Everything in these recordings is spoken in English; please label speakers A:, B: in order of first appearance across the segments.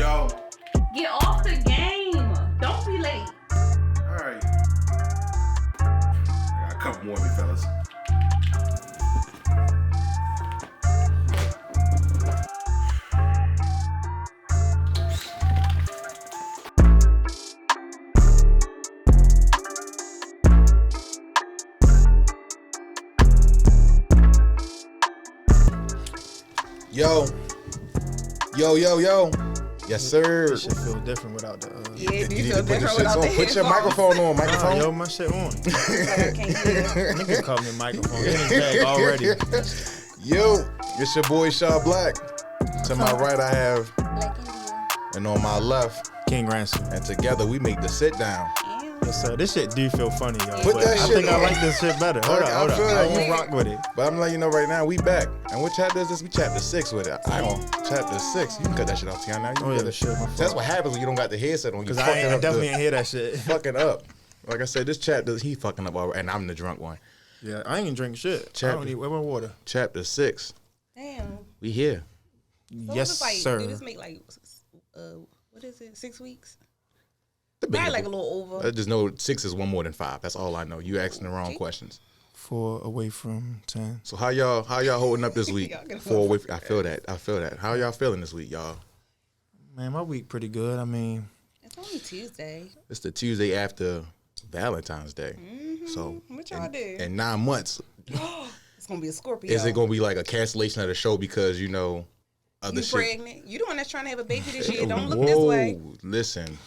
A: y'all.
B: Get off the game. Don't be late.
A: Alright. I got a couple more of me, fellas.
C: Yo. Yes, sir.
D: This shit feel different without the.
B: Yeah,
C: You
B: you
C: need
B: feel
C: to put your
B: different
C: shit
B: without
C: on.
B: the
C: Put your
B: headphones.
C: microphone on.
D: Nah,
C: Microphone.
D: yo, my shit on.
B: I can't hear.
D: Niggas call me microphone. In his bag already.
C: Yo, it's your boy Shad Black. To my right, I have,
B: Black India.
C: and on my left,
D: King Ransom.
C: and together we make the sit down.
D: Yes, sir. This shit do feel funny, yo.
C: Put
D: but
C: that
D: I
C: shit
D: think I
C: on.
D: like this shit better. Hold
C: I
D: up.
C: feel
D: I
C: that.
D: won't rock with it.
C: But I'm letting you know right now, we back. And what chapter is this? We chapter 6 with it. I'm on chapter 6. You can cut that shit off, Teon. Now you can
D: Oh,
C: cut
D: yeah,
C: that
D: shit. My fault.
C: That's what happens when you don't got the headset on. You
D: Because
C: fucking
D: I
C: up
D: definitely ain't hear that shit.
C: fucking up. Like I said, this chapter, he fucking up already, and I'm the drunk one.
D: Yeah, I ain't drink shit. I don't need. Where my water?
C: Chapter 6.
B: Damn.
C: We here.
B: So
D: Yes,
B: it's like,
D: sir.
B: Do this make like, what is it? 6 weeks?
C: The
B: Probably
C: biggest-
B: like a little over.
C: I just know 6 is one more than 5. That's all I know. You asking the wrong questions.
D: 4 away from 10.
C: So how y'all holding up this week?
B: Y'all get
C: 4 away. I feel that. How y'all feeling this week, y'all?
D: Man, my week pretty good. I mean,
B: It's only Tuesday.
C: It's the Tuesday after Valentine's Day. So
B: What y'all do?
C: in 9 months,
B: It's gonna be a Scorpio.
C: is it gonna be like a cancellation of the show because you know other
B: You
C: shit?
B: pregnant? You the one that's trying to have a baby this year. Don't look this way.
C: Listen,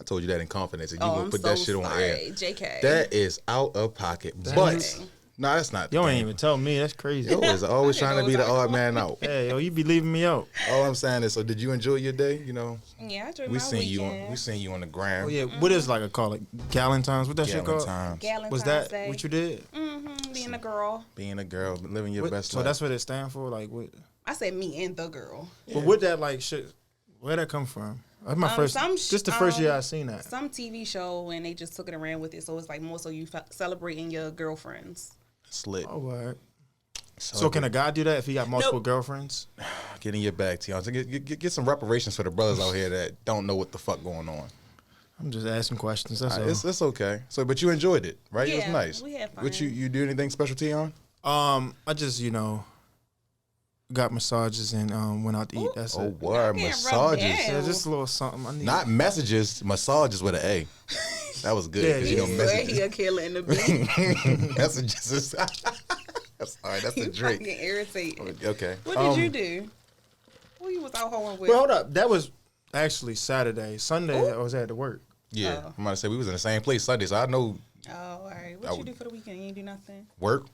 C: I told you that in confidence, and you
B: Oh,
C: gonna
B: I'm
C: put
B: so
C: that shit on
B: sorry,
C: air.
B: JK.
C: That is out of pocket. But no, that's not.
D: you
C: the
D: ain't
C: thing.
D: even tell me. That's crazy.
C: Yo is always trying to be the
B: know
C: odd man out.
D: Hey, yo, you be leaving me out.
C: All I'm saying is, so did you enjoy your day? You know,
B: Yeah, I enjoyed
C: we
B: my
C: seen
B: weekend.
C: you on the gram.
D: Oh, yeah. What is like a call it? Galentines? What that shit called?
C: Galentines,
B: Galentines
D: Was that
B: Day.
D: what you did?
B: Being a girl.
C: being a girl, living your best
D: So
C: life.
D: that's what it stand for? Like, what?
B: I said me and the girl.
D: But what that like shit? Where'd that come from? That's my first. Just the first year I seen that.
B: Some TV show and they just took it and ran with it. So it's like more so you celebrating your girlfriends.
C: Slit.
D: Oh, word. So can a guy do that if he got multiple girlfriends?
C: Get in your bag, Teon. So get some reparations for the brothers out here that don't know what the fuck going on.
D: I'm just asking questions. That's all.
C: It's okay. So, but you enjoyed it, right? It was
B: Yeah,
C: nice.
B: we had fun.
C: What you do anything special, Teon?
D: I just got massages and went out to eat. That's
C: Oh,
D: it.
C: word,
B: can't rub
C: massages.
B: down.
D: Yeah, just a little something. I need.
C: Not messages, massages with an A. That was good.
D: Yeah,
C: 'cause
D: yeah.
C: you know,
B: Swear
C: messages.
B: he a killer in the beat.
C: Messages is. That's all right. That's
B: You
C: a drink.
B: fucking irritated.
C: Okay.
B: What did you do? Who you was out hoeing with?
D: Well, hold up. That was actually Saturday. Sunday, I was at to work.
C: Yeah, I'm about to say we was in the same place Sunday, so I know
B: Oh, all right. What you do for the weekend? You ain't do nothing.
C: work.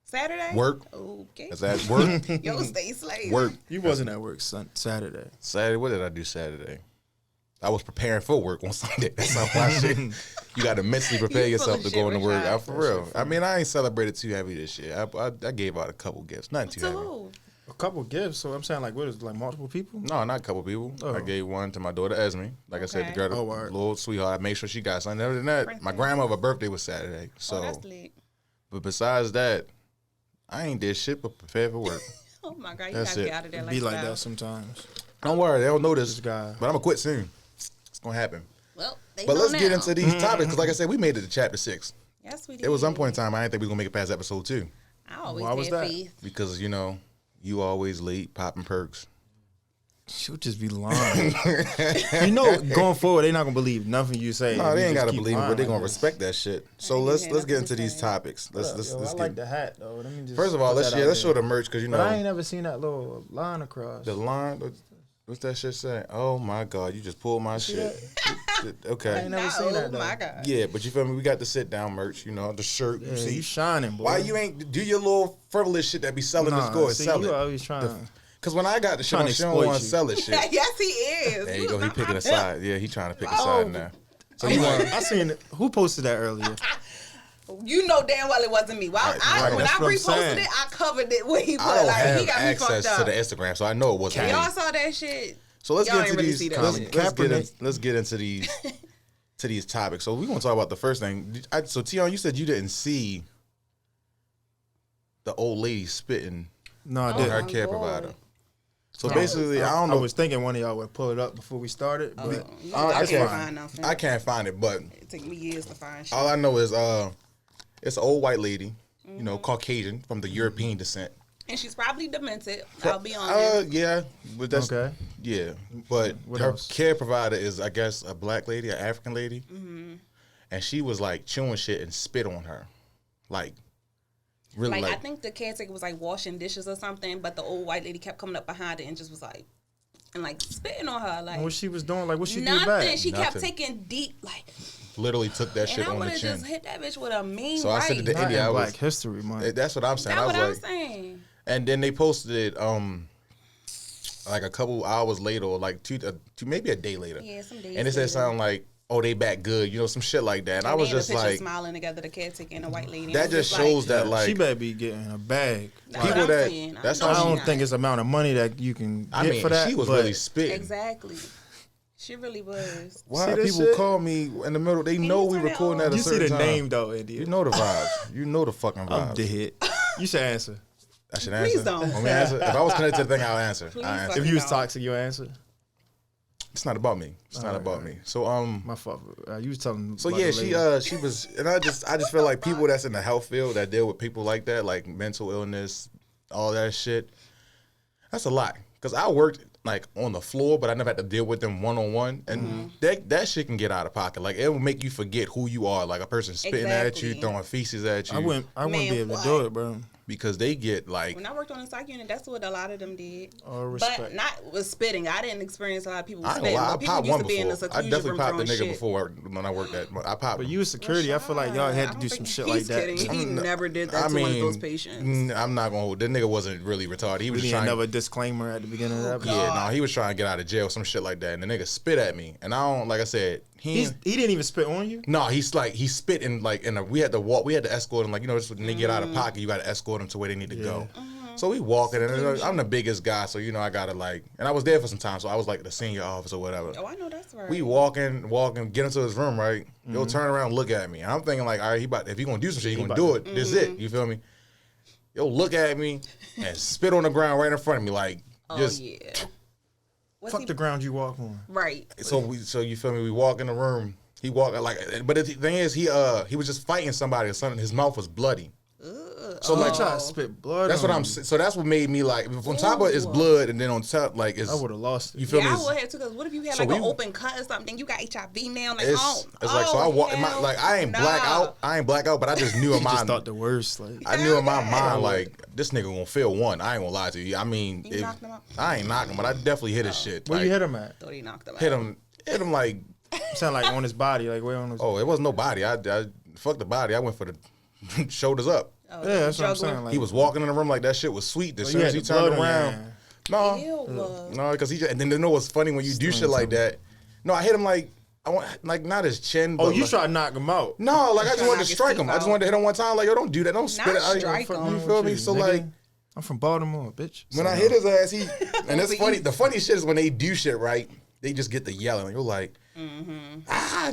B: Saturday?
C: Work.
B: Okay.
C: That's at work.
B: Yo, stay slave.
C: Work.
D: You wasn't at work Saturday.
C: Saturday. What did I do Saturday? I was preparing for work on Sunday. That's how my shit. You got to mentally prepare
B: You full
C: yourself
B: of
C: to
B: shit,
C: go into work.
B: Rashad.
C: For real. I mean, I ain't celebrated too heavy this year. I gave out a couple gifts. Nothing too
B: To
C: heavy.
B: who?
D: A couple gifts. So I'm saying, like, what is it, like multiple people?
C: No, not a couple people. I gave one to my daughter Esme. Like I said, the
B: Okay.
C: girl,
D: word.
C: little sweetheart. I made sure she got something. Other than that, my grandmother's birthday was Saturday. So,
B: Oh, that's lit.
C: but besides that, I ain't did shit but prepare for work.
B: Oh, my God. You
C: That's
B: got to
C: it.
B: get out of there
D: It
B: like
D: be like that sometimes.
C: Don't worry, they don't know this,
D: This guy.
C: but I'm gonna quit soon. It's gonna happen.
B: Well, they
C: But
B: know
C: let's
B: now.
C: get into these topics because, like I said, we made it to chapter 6.
B: Yes, we did.
C: There was some point in time I didn't think we was gonna make it past episode 2
B: I always
D: Why was
B: had
D: that?
B: faith.
C: because you always late popping perks.
D: She'll just be lying. Going forward, they're not gonna believe nothing you say.
C: No,
D: if
C: they
D: you
C: ain't
D: just
C: gotta
D: keep
C: believe it,
D: lying
C: but they
D: like
C: gonna
D: this.
C: respect that shit. So
B: ain't
C: let's
B: had
C: get
B: nothing
C: into
B: to
C: these
B: say.
C: topics. Let's
D: Yo, I
C: get.
D: like the hat though. Let me just
C: First of all,
D: put
C: let's
D: that out
C: show
D: there.
C: the merch because
D: But I ain't never seen that little line across.
C: the line. What's that shit say? Oh my God, you just pulled my shit. Okay.
D: I ain't never seen that,
B: Oh,
D: though.
B: my God.
C: Yeah, but you feel me? We got the sit down merch, the shirt.
D: Yeah,
C: You see,
D: you shining, boy.
C: why you ain't do your little frivolous shit that be selling this go and
D: see,
C: sell
D: you
C: it?
D: always trying.
C: Because when I got the shit,
D: Trying
C: on,
D: to
C: she don't
D: exploit
C: want to
D: you.
C: sell it shit.
B: Yes, he is.
C: There you go. He picking a side. Yeah, he trying to pick a
B: Oh.
C: side now. So you want?
D: I seen it. Who posted that earlier?
B: You know damn well it wasn't me. Well,
C: Right,
B: when
D: that's
B: I
D: what I'm
B: reposted
D: saying.
B: it, I covered it when he put
C: I don't
B: like he
C: have
B: got me
C: access
B: fucked
C: to
B: up.
C: the Instagram, so I know it wasn't
B: If
C: me.
B: y'all saw that shit,
C: So let's
B: y'all
C: get
B: ain't
C: into
B: really
C: these.
B: see that
C: Let's,
B: shit.
C: let's get into these to these topics. So we're gonna talk about the first thing. So Teon, you said you didn't see the old lady spitting
D: No, I
C: on
D: did.
C: her
B: my
C: care
B: God.
C: provider. So basically, I don't know.
D: I was thinking one of y'all would pull it up before we started, but
B: I can't find nothing.
C: I can't find it, but
B: It took me years to find shit.
C: all I know is it's an old white lady, you know, Caucasian from the European descent.
B: And she's probably demented. I'll be honest.
C: Yeah, but that's
D: okay.
C: yeah. But
D: What
C: her
D: else?
C: care provider is, I guess, a black lady, an African lady, and she was like chewing shit and spit on her, like really
B: Like,
C: like
B: I think the caretaker was like washing dishes or something, but the old white lady kept coming up behind it and just was like, and like spitting on her. Like,
D: What she was doing, like what she did
B: nothing.
D: back.
B: She kept
C: Nothing.
B: taking deep, like,
C: literally took that
B: and
C: shit
B: I
C: on
B: would
C: the
B: have
C: chin.
B: just hit that bitch with a mean
C: So I said
B: right.
C: to
D: Not
C: India,
D: in
C: I
D: Black
C: was.
D: History Month.
C: That's what I'm saying.
B: That's
C: I was
B: what I'm
C: like,
B: saying.
C: and then they posted it like a couple hours later, or like two maybe a day later.
B: Yeah, some days
C: And it said
B: later.
C: something like, "Oh, they back good," you know, some shit like that. And I was
B: They in
C: just
B: the picture
C: like,
B: smiling together, the caretaker and the white lady.
C: that
B: I'm
C: just
B: like,
C: shows that like
D: she better be getting a bag.
B: That's what
C: people
B: I'm
C: that-
B: saying.
C: that's
B: know
C: how
D: I
B: she
D: don't
B: not.
D: think it's the amount of money that you can get
C: I mean,
D: for that.
C: she was
D: but
C: really spitting.
B: Exactly. She really was.
C: Why
D: See
C: do
D: this
C: people
D: shit?
C: call me in the middle? They know
B: you
C: we
B: turn it
C: recording
B: on?
C: at a
D: You see
C: certain
D: the
C: time.
D: name though, India.
C: You know the vibes. You know the fucking
D: I'm
C: vibes.
D: dead. You should answer.
C: I should answer.
B: Please don't.
C: Want me to answer? If I was connected to the thing, I'll answer.
B: Please
C: I'll answer.
B: fucking
D: If you was
B: No.
D: toxic, you answer.
C: It's not about me. It's not about me. So
D: My fault. You was telling.
C: So
D: about
C: yeah,
D: the lady.
C: she was, and I just feel like people that's in the health field that deal with people like that, like mental illness, all that shit. That's a lot. Cause I worked like on the floor, but I never had to deal with them one on one, and that shit can get out of pocket. Like it will make you forget who you are. Like a person spitting at you,
B: Exactly.
C: throwing feces at you.
D: I wouldn't
B: Man,
D: be able to do
B: what?
D: it, bro.
C: because they get like.
B: When I worked on the psych unit, that's what a lot of them did.
D: All respect.
B: But not with spitting. I didn't experience a lot of people
C: I ain't
B: spitting.
C: gonna lie, I
B: But people
C: popped
B: used
C: one
B: to be in the
C: before. I
B: seclusion
C: definitely
B: room
C: popped a
B: throwing
C: nigga
B: shit.
C: before when I worked at. I popped.
D: But
C: him.
D: you was security. I feel like y'all had to do some shit like
B: He's
D: that.
B: kidding. He
C: I'm not-
B: never did that
C: I
B: to one of
C: mean,
B: those patients.
C: I'm not gonna hold. That nigga wasn't really retarded. He was
D: We
C: just
D: need
C: trying.
D: another disclaimer at the beginning of that. episode.
C: Yeah, no, he was trying to get out of jail, some shit like that, and the nigga spit at me, and I don't like I said
D: He didn't even spit on you.
C: No, he spit in like we had to walk, we had to escort him, like, you know, just when they get out of pocket, you got to escort them to where they need to go. So we walking, and I'm the biggest guy, so you know I gotta like, and I was there for some time, so I was like the senior officer or whatever.
B: Oh, I know that's right.
C: We walking, get into his room, right? He'll turn around, and look at me, and I'm thinking like, all right, if he gonna do some shit, he gonna do it. This is it. You feel me? He'll look at me and spit on the ground right in front of me, like
B: Oh,
C: just.
B: yeah. What's
D: Fuck
B: he-
D: the ground you walk on.
B: Right.
C: So you feel me? We walk in the room. He walked like, but the thing is, he was just fighting somebody. Or something. His mouth was bloody. So
D: Like
C: like,
D: try to spit blood.
C: that's what I'm. So that's what made me like. On top of it is blood, and then on top like is.
D: I would have lost it.
C: You feel
B: Yeah,
C: me?
B: I would have too. Cause what if you had
C: So
B: like an
C: we-
B: open cut or something? Then you got HIV now. Like,
C: It's like so I walk. I ain't black out. I ain't black out, but I just knew in
D: You
C: my.
D: just thought the worst. Like
C: I knew in my mind like this nigga gonna fail one. I ain't gonna lie to you. I mean,
B: You knocked him out?
C: I ain't knock him, but I definitely hit his shit.
D: where
C: Like,
D: you hit him at?
B: Thought he knocked him out.
C: hit him like.
D: Sound like on his body. Like where on his?
C: Oh, it was no body. I fucked the body. I went for the shoulders up.
B: Oh,
D: yeah, that's what I'm
B: juggler.
D: saying. Like,
C: He was walking in the room like that shit was sweet. As
D: Oh,
C: soon
D: you
C: as
D: had
C: he
D: the
C: turned
D: blood on your
C: around,
D: hand.
C: no, because he just, and then you know what's funny when you do shit like that. No, I hit him like I want like not his chin.
D: Oh,
C: but
D: you
C: like,
D: tried to knock him out.
C: No, like I just
B: trying
C: wanted
B: to
C: to
B: knock
C: strike
B: his
C: him. I
B: teeth
C: just
B: out.
C: wanted to hit him one time. Like yo, don't do that. Don't spit it.
B: strike him.
C: You feel me? So like
D: I'm from Baltimore, bitch.
C: when I hit his ass, and it's funny. The funny shit is when they do shit right, they just get the yelling. You're like,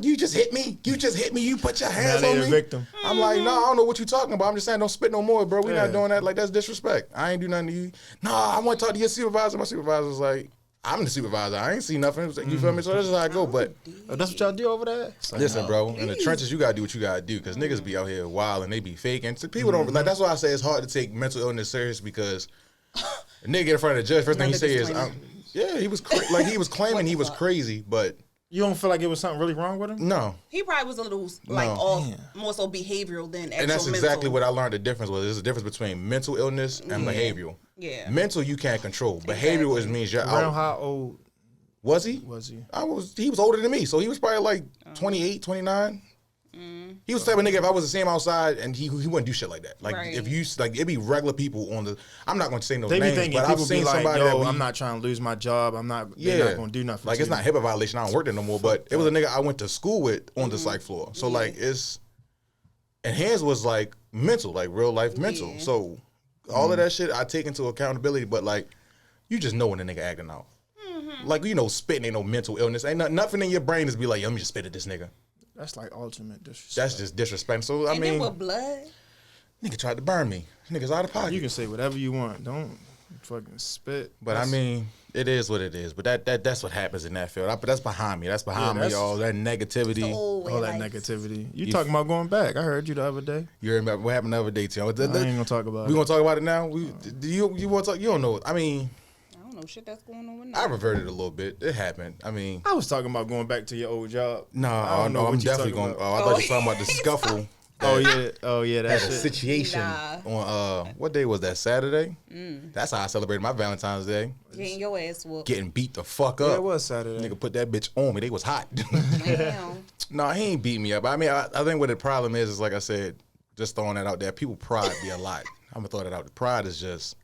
C: you just hit me. You just hit me. You put your hands
D: they
C: on
D: the
C: me.
D: victim.
C: I'm like, no, I don't know what you talking about. I'm just saying, don't spit no more, bro. We
D: Yeah.
C: not doing that. Like that's disrespect. I ain't do nothing to you. No, I want to talk to your supervisor. My supervisor was like, I'm the supervisor. I ain't see nothing. You feel me? So that's just how I go. But
D: Oh, that's what y'all do over there. It's like,
C: listen, bro, in the trenches, you gotta do what you gotta do because niggas be out here wild and they be faking. So people don't like. That's why I say it's hard to take mental illness serious because a nigga get in front of the judge. First thing he
B: Another
C: say is,
B: disclaimer.
C: yeah, he was like he was claiming he was crazy, but
D: You don't feel like it was something really wrong with him?
C: no.
B: He probably was a little like
C: No.
B: off, more so behavioral than actual
C: And that's
B: mental.
C: exactly what I learned the difference was. There's a difference between mental illness and behavioral.
B: Yeah.
C: Mental you can't control. Behavioral is means you're
D: Around
C: out.
D: how old
C: Was he?
D: was he?
C: He was older than me, so he was probably like 28, 29. He was the type of nigga if I was to see him outside and he wouldn't do shit like that. Like
B: Right.
C: if you like it'd be regular people on the I'm not going to say no
D: They be
C: names,
D: thinking
C: but I've
D: people be
C: seen
D: like,
C: somebody
D: yo,
C: that be,
D: I'm not trying to lose my job. I'm not,
C: yeah,
D: they're not going to do nothing
C: Like
D: to
C: it's
D: you.
C: not HIPAA violation. I don't work there no more, but it was a nigga I went to school with on the psych floor. So like it's and his was like mental, like real life mental.
B: Yeah.
C: So all of that shit I take into accountability, but like you just know when a nigga acting out. Like you know, spitting ain't no mental illness. Ain't nothing in your brain is be like, yo, let me just spit at this nigga.
D: That's like ultimate disrespect.
C: That's just disrespect. So I
B: And
C: mean,
B: then with blood.
C: nigga tried to burn me. Niggas out of pocket.
D: You can say whatever you want. Don't Fucking spit.
C: But I mean, it is what it is. But that's what happens in that field. But that's behind me. That's behind me, all that negativity.
B: All
D: that negativity. You talking about going back? I heard you the other day.
C: You remember what happened the other day, Teon?
D: I ain't gonna talk about it.
C: We gonna talk about it now? Do you want to talk? You don't know. I mean,
B: I don't know shit that's going on with
C: I
B: that.
C: reverted a little bit. It happened. I mean,
D: I was talking about going back to your old job.
C: no,
D: don't know
C: I'm
D: what you
C: definitely
D: talking
C: going.
D: about.
C: I thought you were talking about the scuffle.
D: Oh yeah, that
C: Had a
D: shit.
C: situation
B: Nah.
C: on what day was that? Saturday. That's how I celebrated my Valentine's Day.
B: Getting your ass whooped.
C: Getting beat the fuck up.
D: Yeah, it was Saturday.
C: Nigga put that bitch on me. They was hot.
B: Damn.
C: No, he ain't beat me up. I mean, I think what the problem is like I said, just throwing that out there. People pride be a lot. I'm gonna throw that out. Pride is just.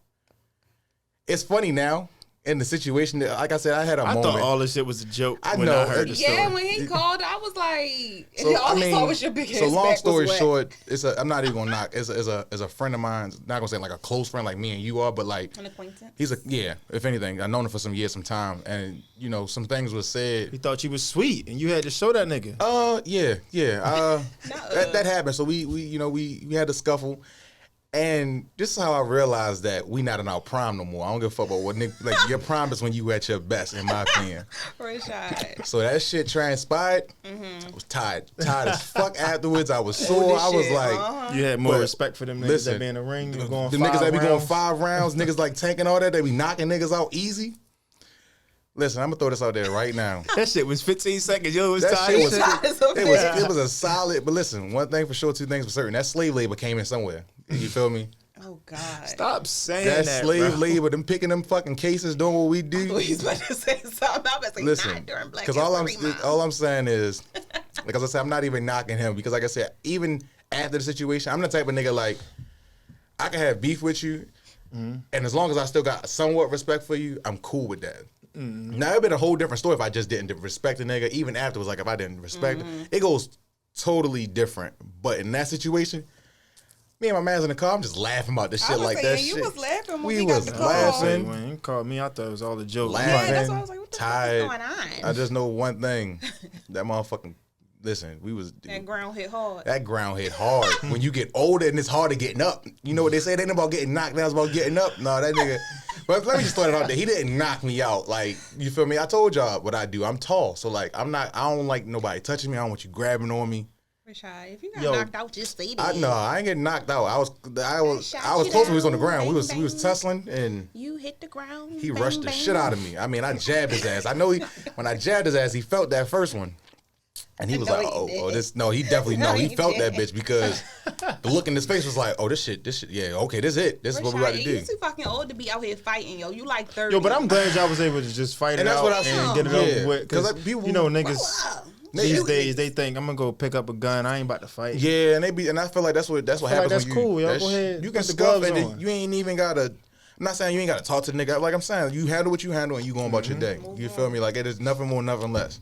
C: It's funny now. In the situation, like I said, I had a moment.
D: I thought all this shit was a joke
C: I
D: when
C: know.
D: I heard the story.
B: Yeah, when he called, I was like,
C: So,
B: all I saw was your big ass
C: so long
B: back was
C: story
B: wet.
C: short, I'm not even gonna knock. It's a friend of mine. Not gonna say like a close friend like me and you are, but like
B: An acquaintance.
C: he's if anything, I've known him for some years, some time, and you know some things was said.
D: He thought you was sweet, and you had to show that nigga.
C: Yeah. That happened. So we had a scuffle. And this is how I realized that we not in our prime no more. I don't give a fuck about what nigga, like your prime is when you at your best, in my opinion.
B: Rashad.
C: So that shit transpired. I was tired as fuck afterwards. I was sore.
B: Holy
C: I was
B: shit,
C: like,
D: You had more
C: But
D: respect for them niggas
C: listen,
D: that be in the ring and going
C: the
D: 5
C: niggas that be going
D: rounds.
C: 5 rounds, niggas like tanking all that, they be knocking niggas out easy. Listen, I'm gonna throw this out there right now.
D: That shit was 15 seconds. Yo, it was
C: That
D: tired.
C: shit was
B: Shit.
C: it was a solid. But listen, one thing for sure, two things for certain. That slave labor came in somewhere. You feel me?
B: Oh God.
D: Stop saying
C: That
D: that,
C: slave
D: bro.
C: labor, them picking them fucking cases, doing what we do.
B: He's about to say something. I was like,
C: Listen,
B: not during Black
C: because
B: History Month.
C: all I'm saying is, like as I said, I'm not even knocking him because, like I said, even after the situation, I'm the type of nigga like I can have beef with you, and as long as I still got somewhat respect for you, I'm cool with that. Now it'd been a whole different story if I just didn't respect the nigga. Even afterwards, like if I didn't respect it goes totally different. But in that situation. Me and my man's in the car, I'm just laughing about this
B: I
C: shit
B: was
C: like
B: saying,
C: that
B: you
C: shit.
B: was laughing when
C: we
B: we got
C: was
B: the call.
C: laughing.
D: When you called me, I thought it was all a joke.
C: Laughing.
B: Yeah, that's why I was like, what the
C: Tired.
B: fuck is going on?
C: I just know one thing. That motherfucking listen, we was
B: That ground hit hard.
C: that ground hit hard. When you get older and it's harder getting up. You know what they say? It ain't about getting knocked down, it's about getting up. No, that nigga. But let me just throw it out there. He didn't knock me out. Like, you feel me? I told y'all what I do. I'm tall. So like I don't like nobody touching me. I don't want you grabbing on me.
B: Rashad, if you got
D: Yo,
B: knocked out, just say that.
C: I ain't getting knocked out. I was
B: Shot you
C: close when we was on the
B: down,
C: ground. We was
B: bang, bang.
C: tussling and
B: You hit the ground.
C: he
B: bang,
C: rushed the
B: bang.
C: shit out of me. I mean, I jabbed his ass. I know when I jabbed his ass, he felt that first one. And he was
B: No,
C: like,
B: he didn't.
C: he definitely,
B: No,
C: he
B: he
C: felt that
B: didn't.
C: bitch because the look in his face was like, oh, this shit, yeah, okay, this is it. This is what we got to
B: Rashad,
C: do.
B: you too fucking old to be out here fighting, yo. You like 30.
D: Yo, but I'm glad y'all was able to just fight it
C: And that's
D: out
C: what I
D: and
C: said.
D: get it
C: Yeah.
D: over with.
C: 'Cause,
D: Because
C: like, people-
D: you know,
B: Grow
D: niggas
B: up.
D: these days they think I'm gonna go pick up a gun. I ain't about to fight.
C: Yeah, and I feel like that's what
D: feel like
C: happens
D: that's
C: when you.
D: cool. Y'all
C: that's-
D: go ahead,
C: You can
D: put the
C: scuff
D: gloves
C: and
D: on.
C: you ain't even gotta. I'm not saying you ain't gotta talk to the nigga. Like I'm saying, you handle what you handle and you going about your day. You feel me? Like it is nothing more, nothing less.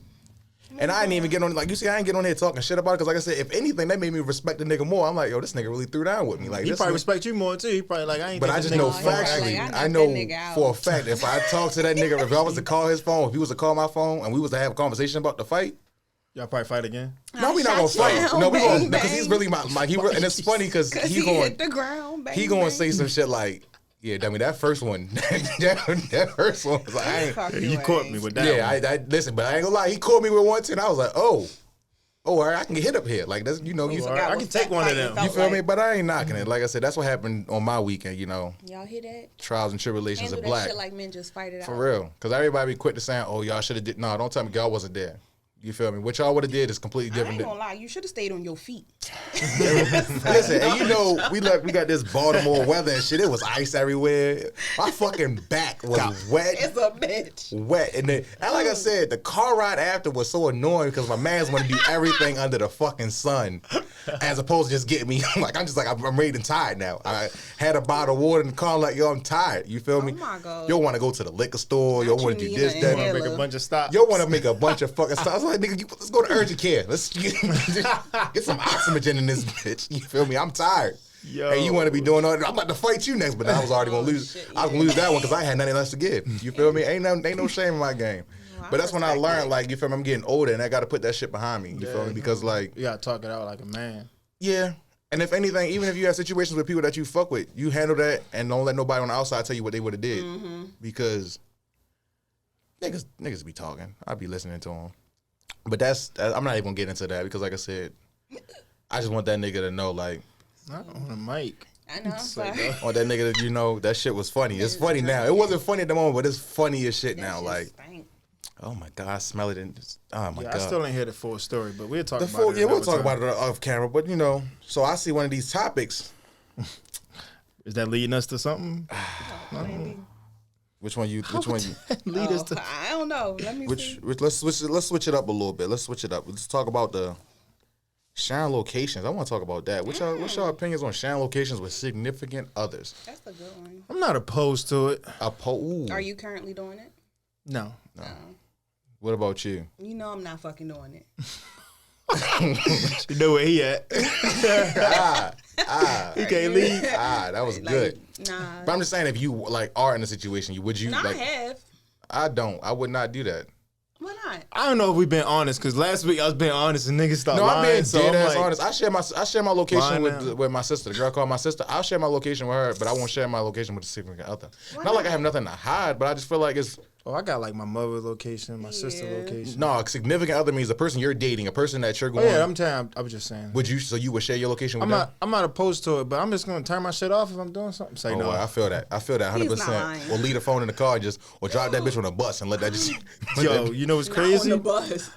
C: And I ain't even get on, like you see, I ain't get on here talking shit about it because, like I said, if anything, that made me respect the nigga more. I'm like, yo, this nigga really threw down with me. Like
D: He
C: this
D: probably
C: nigga-
D: respect you more too. He probably like I ain't.
C: But
D: think
C: I
D: this
C: just know
D: nigga-
B: he probably
C: factually,
B: like, I
C: I
B: knocked
C: know
B: that nigga out.
C: for a fact, if I talk to that nigga, if I was to call his phone, if he was to call my phone and we was to have a conversation about the fight,
D: Y'all probably fight again.
C: no, we not gonna
B: shot you
C: fight.
B: down,
C: No, we gonna
B: bang,
C: because he's
B: bang.
C: really my and it's funny because
B: Cause
C: he
B: he
C: going
B: hit the ground. Bang,
C: he gonna
B: bang.
C: say some shit like, yeah, I mean that first one, that first one was like, I ain't,
B: Fuck
D: You
B: your
D: caught
B: ass.
D: me with that.
C: yeah,
D: one.
C: I listen, but I ain't gonna lie, he called me with one and I was like, oh, all right, I can get hit up here, like that's you know, you,
D: All right, I
B: what
D: can take
B: that
D: one of
B: fighting
D: them.
B: felt
C: you feel
B: like.
C: me? But I ain't knocking it. Like I said, that's what happened on my weekend. You know,
B: Y'all hear that?
C: trials and tribulations
B: Handle
C: of
B: that
C: black.
B: shit like men just fight it
C: For
B: out.
C: real. Because everybody be quick to saying, oh, y'all should have did. No, don't tell me y'all wasn't there. You feel me? What y'all would have did is completely
B: I ain't
C: different.
B: gonna lie, you should have stayed on your feet.
C: Listen, and you know, we got this Baltimore weather and shit. It was ice everywhere. My fucking back was wet.
B: It's a bitch.
C: Wet. And like I said, the car ride after was so annoying because my mans want to do everything under the fucking sun as opposed to just getting me. I'm ready and tired now. I had a bottle of water in the car, like, yo, I'm tired. You feel me?
B: my God.
C: Yo want to go to the liquor store. Yo
B: Not
C: want to
B: you
C: do this,
B: neither.
C: that.
B: Yeah,
D: Make a
B: look.
D: bunch of stops.
C: Yo want to make a bunch of fucking stuff. I was like, nigga, let's go to urgent care. Let's get some oxygen in this bitch. You feel me? I'm tired.
D: Yo.
C: Hey, you want to be doing all that? I'm about to fight you next, but I was already gonna lose.
B: shit,
C: I was gonna lose that one because I had nothing else to give. You feel me? Ain't no shame in my game.
B: Well,
C: But that's when I
B: respect
C: learned,
B: that.
C: like, you feel me? I'm getting older and I got to put that shit behind me. You feel me? Because like,
D: You gotta talk it out like a man.
C: yeah. And if anything, even if you have situations with people that you fuck with, you handle that and don't let nobody on the outside tell you what they would have did. Because niggas be talking. I be listening to them. But I'm not even gonna get into that because, like I said, I just want that nigga to know, like,
D: not on the mic.
B: I know. I'm sorry.
C: I want that nigga to, that shit was funny. It's funny now. It wasn't funny at the moment, but it's funny as shit now. Like, oh my god, I smell it. Oh my god.
D: I still ain't hear the full story, but we'll talk about it.
C: Yeah, we'll talk about it off camera. But so I see one of these topics.
D: Is that leading us to something?
C: Which one you
D: lead us to?
B: I don't know. Let me see.
C: Let's switch it up a little bit. Let's switch it up. Let's talk about the sharing locations. I want to talk about that. What's your opinions on sharing locations with significant others?
B: That's a good one.
D: I'm not opposed to it.
B: Are you currently doing it?
D: No.
C: What about you?
B: You know I'm not fucking doing it.
D: You know where he at? He can't leave.
C: That was good.
B: Nah.
C: But I'm just saying, if you are in a situation, would you?
B: No, I have.
C: I don't. I would not do that.
B: Why not?
D: I don't know if we've been honest because last week I was being honest and niggas stopped
C: No,
D: lying.
C: I'm being
D: so
C: dead
D: I'm
C: ass honest. I share my location
D: Lying
C: with my sister. The girl called my sister. I'll share my location with her, but I won't share my location with a significant other. Not like I have nothing to hide, but I just feel like it's.
D: Oh, I got like my mother's location, my sister's location.
C: No, significant other means a person you're dating, a person that you're going.
D: Oh, yeah, I'm telling you, I was just saying.
C: Would you? So you would share your location with them?
D: I'm not opposed to it, but I'm just gonna turn my shit off if I'm doing something. Say no.
C: I feel that 100%. Or leave the phone in the car, or drive that bitch on a bus and let that just.
D: Yo, you know what's crazy?
B: Not on the bus.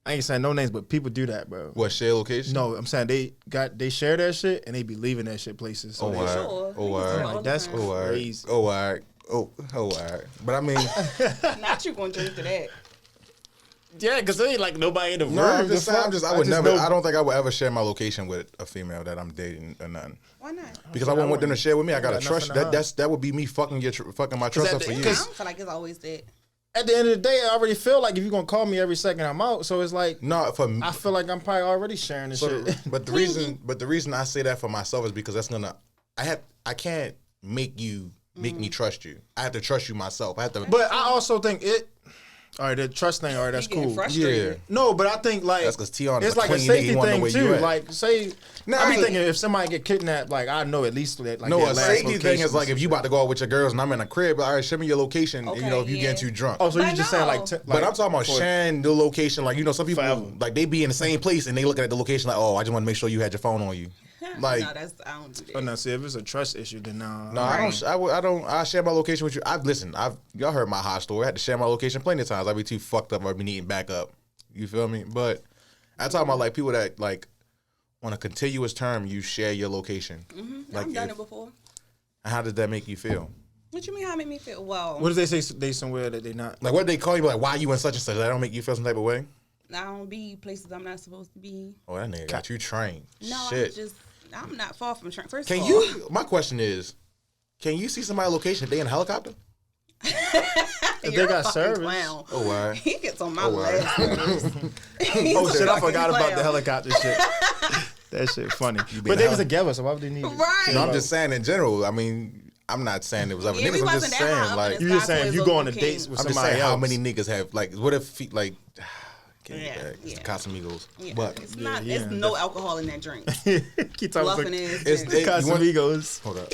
D: I ain't saying no names, but people do that, bro.
C: What, share location?
D: No, I'm saying they share that shit and they be leaving that shit places. So
C: Like,
D: that's crazy.
C: Oh, all right. Oh, all right. But I mean,
B: not you gonna drink to that.
D: Yeah, because there ain't like nobody in the room.
C: No, I'm just saying. I don't think I would ever share my location with a female that I'm dating or nothing.
B: Why not?
C: Because I won't want them to share with me. I gotta trust that would be me fucking my trust up for you.
B: I don't feel like it's always that.
D: At the end of the day, I already feel like if you're gonna call me every second I'm out, so it's like
C: no, for me,
D: I feel like I'm probably already sharing this shit.
C: But the reason I say that for myself is because I can't make me trust you. I have to trust you myself.
D: But I also think all right, the trust thing, all right, that's cool.
C: Yeah.
D: No, but I think like
C: that's because Teon
D: it's like a safety thing too. Like say, I be thinking if somebody get kidnapped, like I know at least that. Like,
C: no, a safety thing is like if you about to go out with your girls and I'm in a crib, all right, show me your location.
B: Okay,
C: if you get too drunk.
D: Oh, so you just saying like?
C: But I'm talking about sharing the location. Like some people like they be in the same place and they looking at the location like, oh, I just want to make sure you had your phone on you. Like,
B: no, I don't do that.
D: Oh no, see if it's a trust issue, then no.
C: No, I don't. I share my location with you. Y'all heard my hot story. I had to share my location plenty of times. I'd be too fucked up. I'd be needing back up. You feel me? But I'm talking about like people that like on a continuous term you share your location.
B: Mm-hmm. Like, I've done it before.
C: How did that make you feel?
B: What you mean? How it made me feel? Well,
D: what if they say they somewhere that they not?
C: Like what they call you? Like why you in such and such? That don't make you feel some type of way?
B: I don't be places I'm not supposed to be.
C: Oh, that nigga got you trained.
B: No,
C: shit.
B: I'm not far from trained. First
C: of all, my question is, can you see somebody's location if they in a helicopter?
D: If they got service.
B: Clown.
C: Oh, wow.
B: He gets on my last nerves.
D: Oh shit, I forgot about the helicopter shit. That shit funny. But they was together, so why would they need it?
B: Right.
C: No, I'm just saying in general. I mean, I'm not saying it was ever niggas. I'm just saying like
D: you just saying if you go on a dates with somebody else. I'm just saying
C: how many niggas have like what if like.
B: It's
C: Casamigos.
B: Yeah.
C: But
B: it's not. It's no alcohol in that drink.
D: Keep talking about
C: it's
D: Casamigos.
C: Hold up.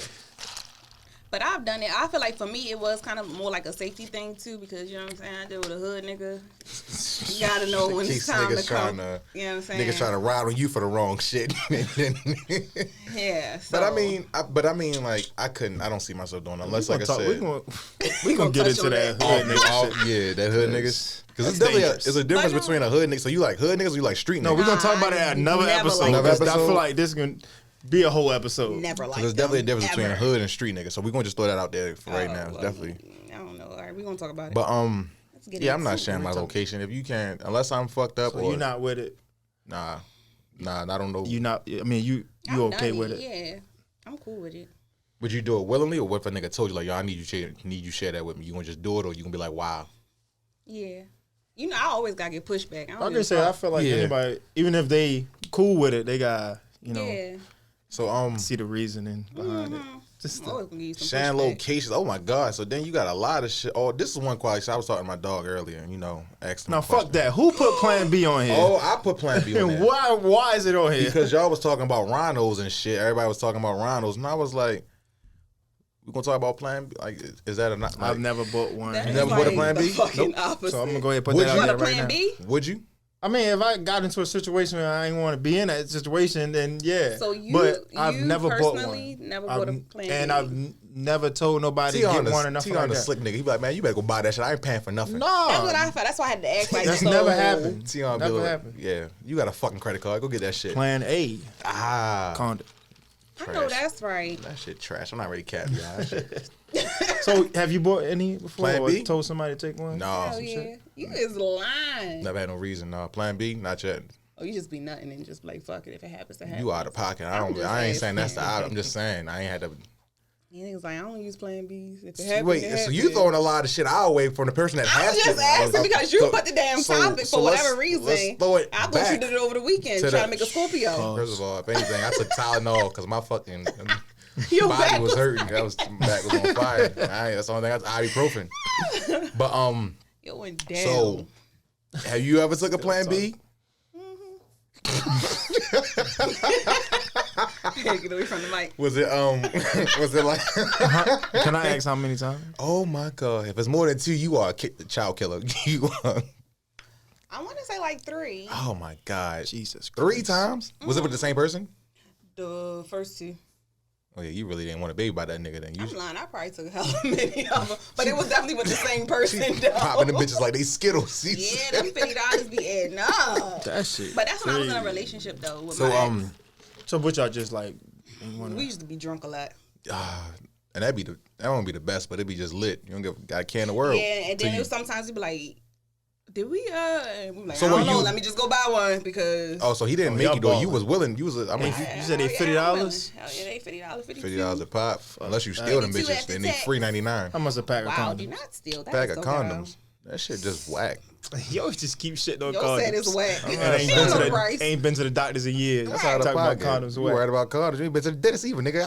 B: But I've done it. I feel like for me, it was kind of more like a safety thing too, because you know what I'm saying. I deal with a hood nigga. You gotta know when it's time to come. You know what I'm saying?
C: Niggas trying to ride on you for the wrong shit.
B: Yeah. So.
C: But I mean, like I don't see myself doing that unless, like I said,
D: we gonna get into that hood nigga shit.
C: Yeah, that hood niggas. Because it's definitely it's a difference between a hood nigga. So you like hood niggas or you like street niggas?
D: No, we're going to talk about it at another episode. I feel like this is going to be a whole episode.
B: Never like
C: there's definitely a difference between a hood and street nigga. So we're going to just throw that out there for right now. Well, definitely.
B: I don't know. All right, we're going to talk about it.
C: But, yeah, I'm not sharing my location. If you can't, unless I'm fucked up
D: so or... you're not with it?
C: Nah, I don't know.
D: You not, I mean, you okay with it?
B: Yeah, I'm cool with it.
C: Would you do it willingly or what if a nigga told you, like, yo, I need you share that with me? You going to just do it or you going to be like, wow?
B: Yeah. You know, I always gotta get pushback.
D: I can say I feel like anybody, even if they cool with it, they got see the reasoning behind it.
B: I'm always gonna give you some
C: sharing
B: pushback.
C: locations. Oh my God! So then you got a lot of shit. Oh, this is one quality. So I was talking to my dog earlier, and asking.
D: No,
C: him a
D: fuck
C: question.
D: that. Who put Plan B on here?
C: Oh, I put Plan B on
D: And
C: there.
D: why is it on here?
C: Because y'all was talking about rhinos and shit. Everybody was talking about rhinos, and I was like, "We gonna talk about Plan B? Like, is that a not? Like,
D: I've never bought one.
B: That
C: You
B: is
C: never bought a
B: like
C: Plan
B: the
C: B?
B: fucking
C: Nope.
B: opposite.
D: So I'm gonna go ahead and put
C: Would
D: that
C: you?
D: out
B: What,
D: there
B: a
D: right
B: Plan
D: now.
B: B?
C: Would you?
D: I mean, if I got into a situation where I ain't want to be in that situation, then yeah.
B: So you,
D: but I've
B: you
D: never bought
B: personally
D: one.
B: never bought a Plan
D: and
B: B.
D: I've never told nobody to
C: Teon
D: get one or nothing like
C: the
D: that.
C: slick nigga. He be like, man, you better go buy that shit. I ain't paying for nothing.
D: No,
B: That's what I felt. That's why I had to ask like
D: that's
B: so,
D: never happened.
C: Teon be
D: Never
C: like,
D: happened.
C: yeah, you got a fucking credit card. Go get that shit.
D: Plan A,
C: Condom.
B: I know that's right.
C: That shit trash. I'm not ready to cap you. That shit.
D: So have you bought any before?
C: Plan
D: Or
C: B?
D: told somebody to take one?
C: No,
B: Hell yeah. You is lying.
C: never had no reason. No, Plan B, not yet.
B: Oh, you just be nothing and just like fuck it if it happens to happen.
C: You out of pocket.
B: I'm just
C: I ain't saying that's the
B: asking.
C: out. I'm just saying I ain't had to.
B: You niggas like I don't use Plan Bs. If it happens,
C: Wait,
B: it
C: so
B: happens.
C: you throwing a lot of shit our way from the person that
B: I'm
C: has to.
B: just asking because you put the damn topic for
C: let's-
B: whatever reason.
C: Let's throw it
B: I thought
C: back
B: you did it over the weekend
C: to
B: trying to
C: the-
B: make a Scorpio.
C: First of all, if anything, I took Tylenol because my fucking
B: Your
C: body
B: back
C: was hurting. That was back was on fire. That's the only thing. That's ibuprofen. But
B: It went down.
C: so have you ever took a Plan B?
B: Hey, get away from the mic.
C: Was it was it like?
D: Can I ask how many times?
C: Oh my God! If it's more than two, you are a child killer. You are.
B: I want to say like 3.
C: Oh my God!
D: Jesus,
C: 3 times? Was it with the same person?
B: The first 2.
C: Oh yeah, you really didn't want to baby by that nigga then. You
B: I'm lying. I probably took hella many of them, but it was definitely with the same person. Though.
C: popping the bitches like they Skittles.
B: Yeah, them $50 be adding up.
D: That shit.
B: But that's when I was in a
D: crazy.
B: relationship though. With
C: So
B: my ex.
D: So what y'all just like? ain't wanna-
B: We used to be drunk a lot.
C: And that won't be the best, but it'd be just lit. You don't got a can of the world.
B: Yeah, and
C: till
B: then
C: you-
B: it was sometimes you'd be like, "Did we?" And we like,
C: So
B: "I don't
C: when
B: know.
C: you-
B: Let me just go buy one because."
C: Oh, so he didn't
D: Oh,
C: make
D: y'all
C: you though. You
D: ballin'.
C: was willing. You was. I mean,
D: You said they
B: Hell
D: $50?
B: I'm willing. Hell yeah, they $50,
C: $50 a pop. Unless you steal them
B: 52
C: bitches,
B: at the
C: then they
B: tax.
C: free $99.
D: How much a pack of
B: Wow,
D: condoms?
B: do not steal that.
C: Pack of condoms. That shit just whack.
D: Yo, just keep shit on
B: Yo
D: condoms.
B: said it's whack.
D: I
C: Right.
D: ain't,
B: She
D: been
B: don't
D: to
B: know
D: the,
B: price.
D: ain't been to the doctors in years.
C: That's
B: Right.
C: out of
D: Talking about
C: pocket.
D: condoms.
C: You
D: whack.
C: right about condoms. You ain't been to the dentist either, nigga.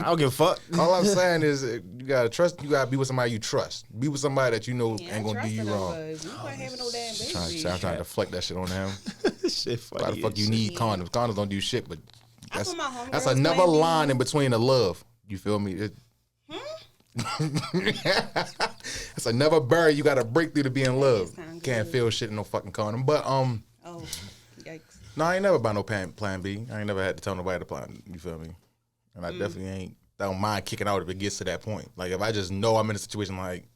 D: I don't give a fuck.
C: All I'm saying is you gotta trust. You gotta be with somebody you trust. Be with somebody that you know ain't gonna do you wrong.
B: You ain't having no damn baby.
C: I'm trying to deflect that shit on him.
D: Shit funny.
C: Why the fuck
D: as
C: you
D: shit.
C: need condoms? Condoms don't do shit, but that's
B: put my homegirls
C: that's another
B: Plan B.
C: line in between the love. You feel me? It's another barrier you gotta break through to be in love.
B: kinda
C: Can't
B: good.
C: feel shit in no fucking condom. But
B: Oh, yikes.
C: no, I ain't never buy no plan B. I ain't never had to tell nobody to plan. You feel me? And I definitely ain't. I don't mind kicking out if it gets to that point. Like if I just know I'm in a situation like,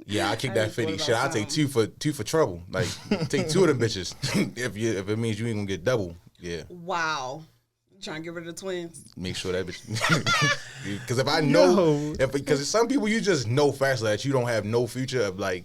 C: yeah, I kick that
B: just
C: 50.
B: thought
C: Shit,
B: about
C: I take two for trouble. Like take 2 of them bitches if it means you ain't gonna get double. Yeah,
B: Wow. You trying to get rid of the twins?
C: make sure that bitch. Because if I know,
D: Yo.
C: because some people you just know fast that you don't have no future of like.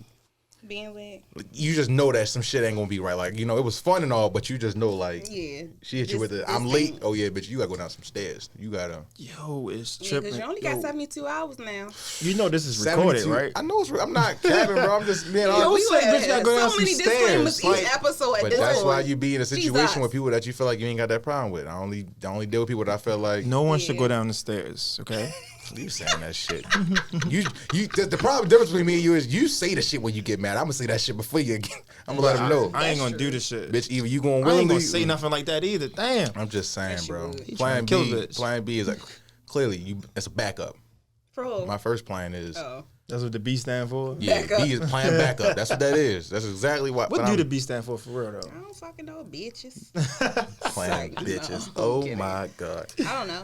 B: Being with?
C: You just know that some shit ain't gonna be right. Like, it was fun and all, but you just know, like,
B: Yeah.
C: she hit you with it.
B: This
C: I'm late.
B: ain't-
C: Oh, yeah, bitch, you gotta go down some stairs. You gotta.
D: Yo, it's
B: Yeah,
D: tripping.
B: because you only got
D: Yo,
B: 72 hours now.
D: You know this is recorded,
C: 72
D: right?
C: I know I'm not capping, bro. I'm just being
D: Yo,
C: honest.
D: we said bitch gotta go down
B: so
D: some
B: many
D: stairs.
B: disclaimers
D: Like,
B: each episode at
C: But
B: this
C: that's
B: point.
C: why you be in a situation
B: Jesus.
C: with people that you feel like you ain't got that problem with. I only deal with people that I feel like.
D: No one should
B: Yeah.
D: go down the stairs, okay?
C: You saying that shit. The problem difference between me and you is you say the shit when you get mad. I'm gonna say that shit before you get. I'm gonna let them know.
D: I ain't
B: That's
D: gonna do
B: true.
D: this shit.
C: Bitch, either you going
D: I ain't
C: willingly.
D: gonna say nothing like that either. Damn.
C: I'm just saying,
B: Yes, you
C: bro.
B: would. He
C: Plan
D: tryna kill
C: B.
D: a bitch.
C: Plan B is clearly it's a backup.
B: Pro.
C: My first plan is
B: Oh.
D: That's what the B stand for?
C: yeah.
B: Backup.
C: B is plan backup. That's what that is. That's exactly what.
D: What
C: but
D: do
C: I'm
D: the B stand for real, though?
B: I don't fucking know, bitches.
C: plan
B: Like,
C: bitches?
B: no,
C: Oh
B: kidding.
C: my God.
B: I don't know.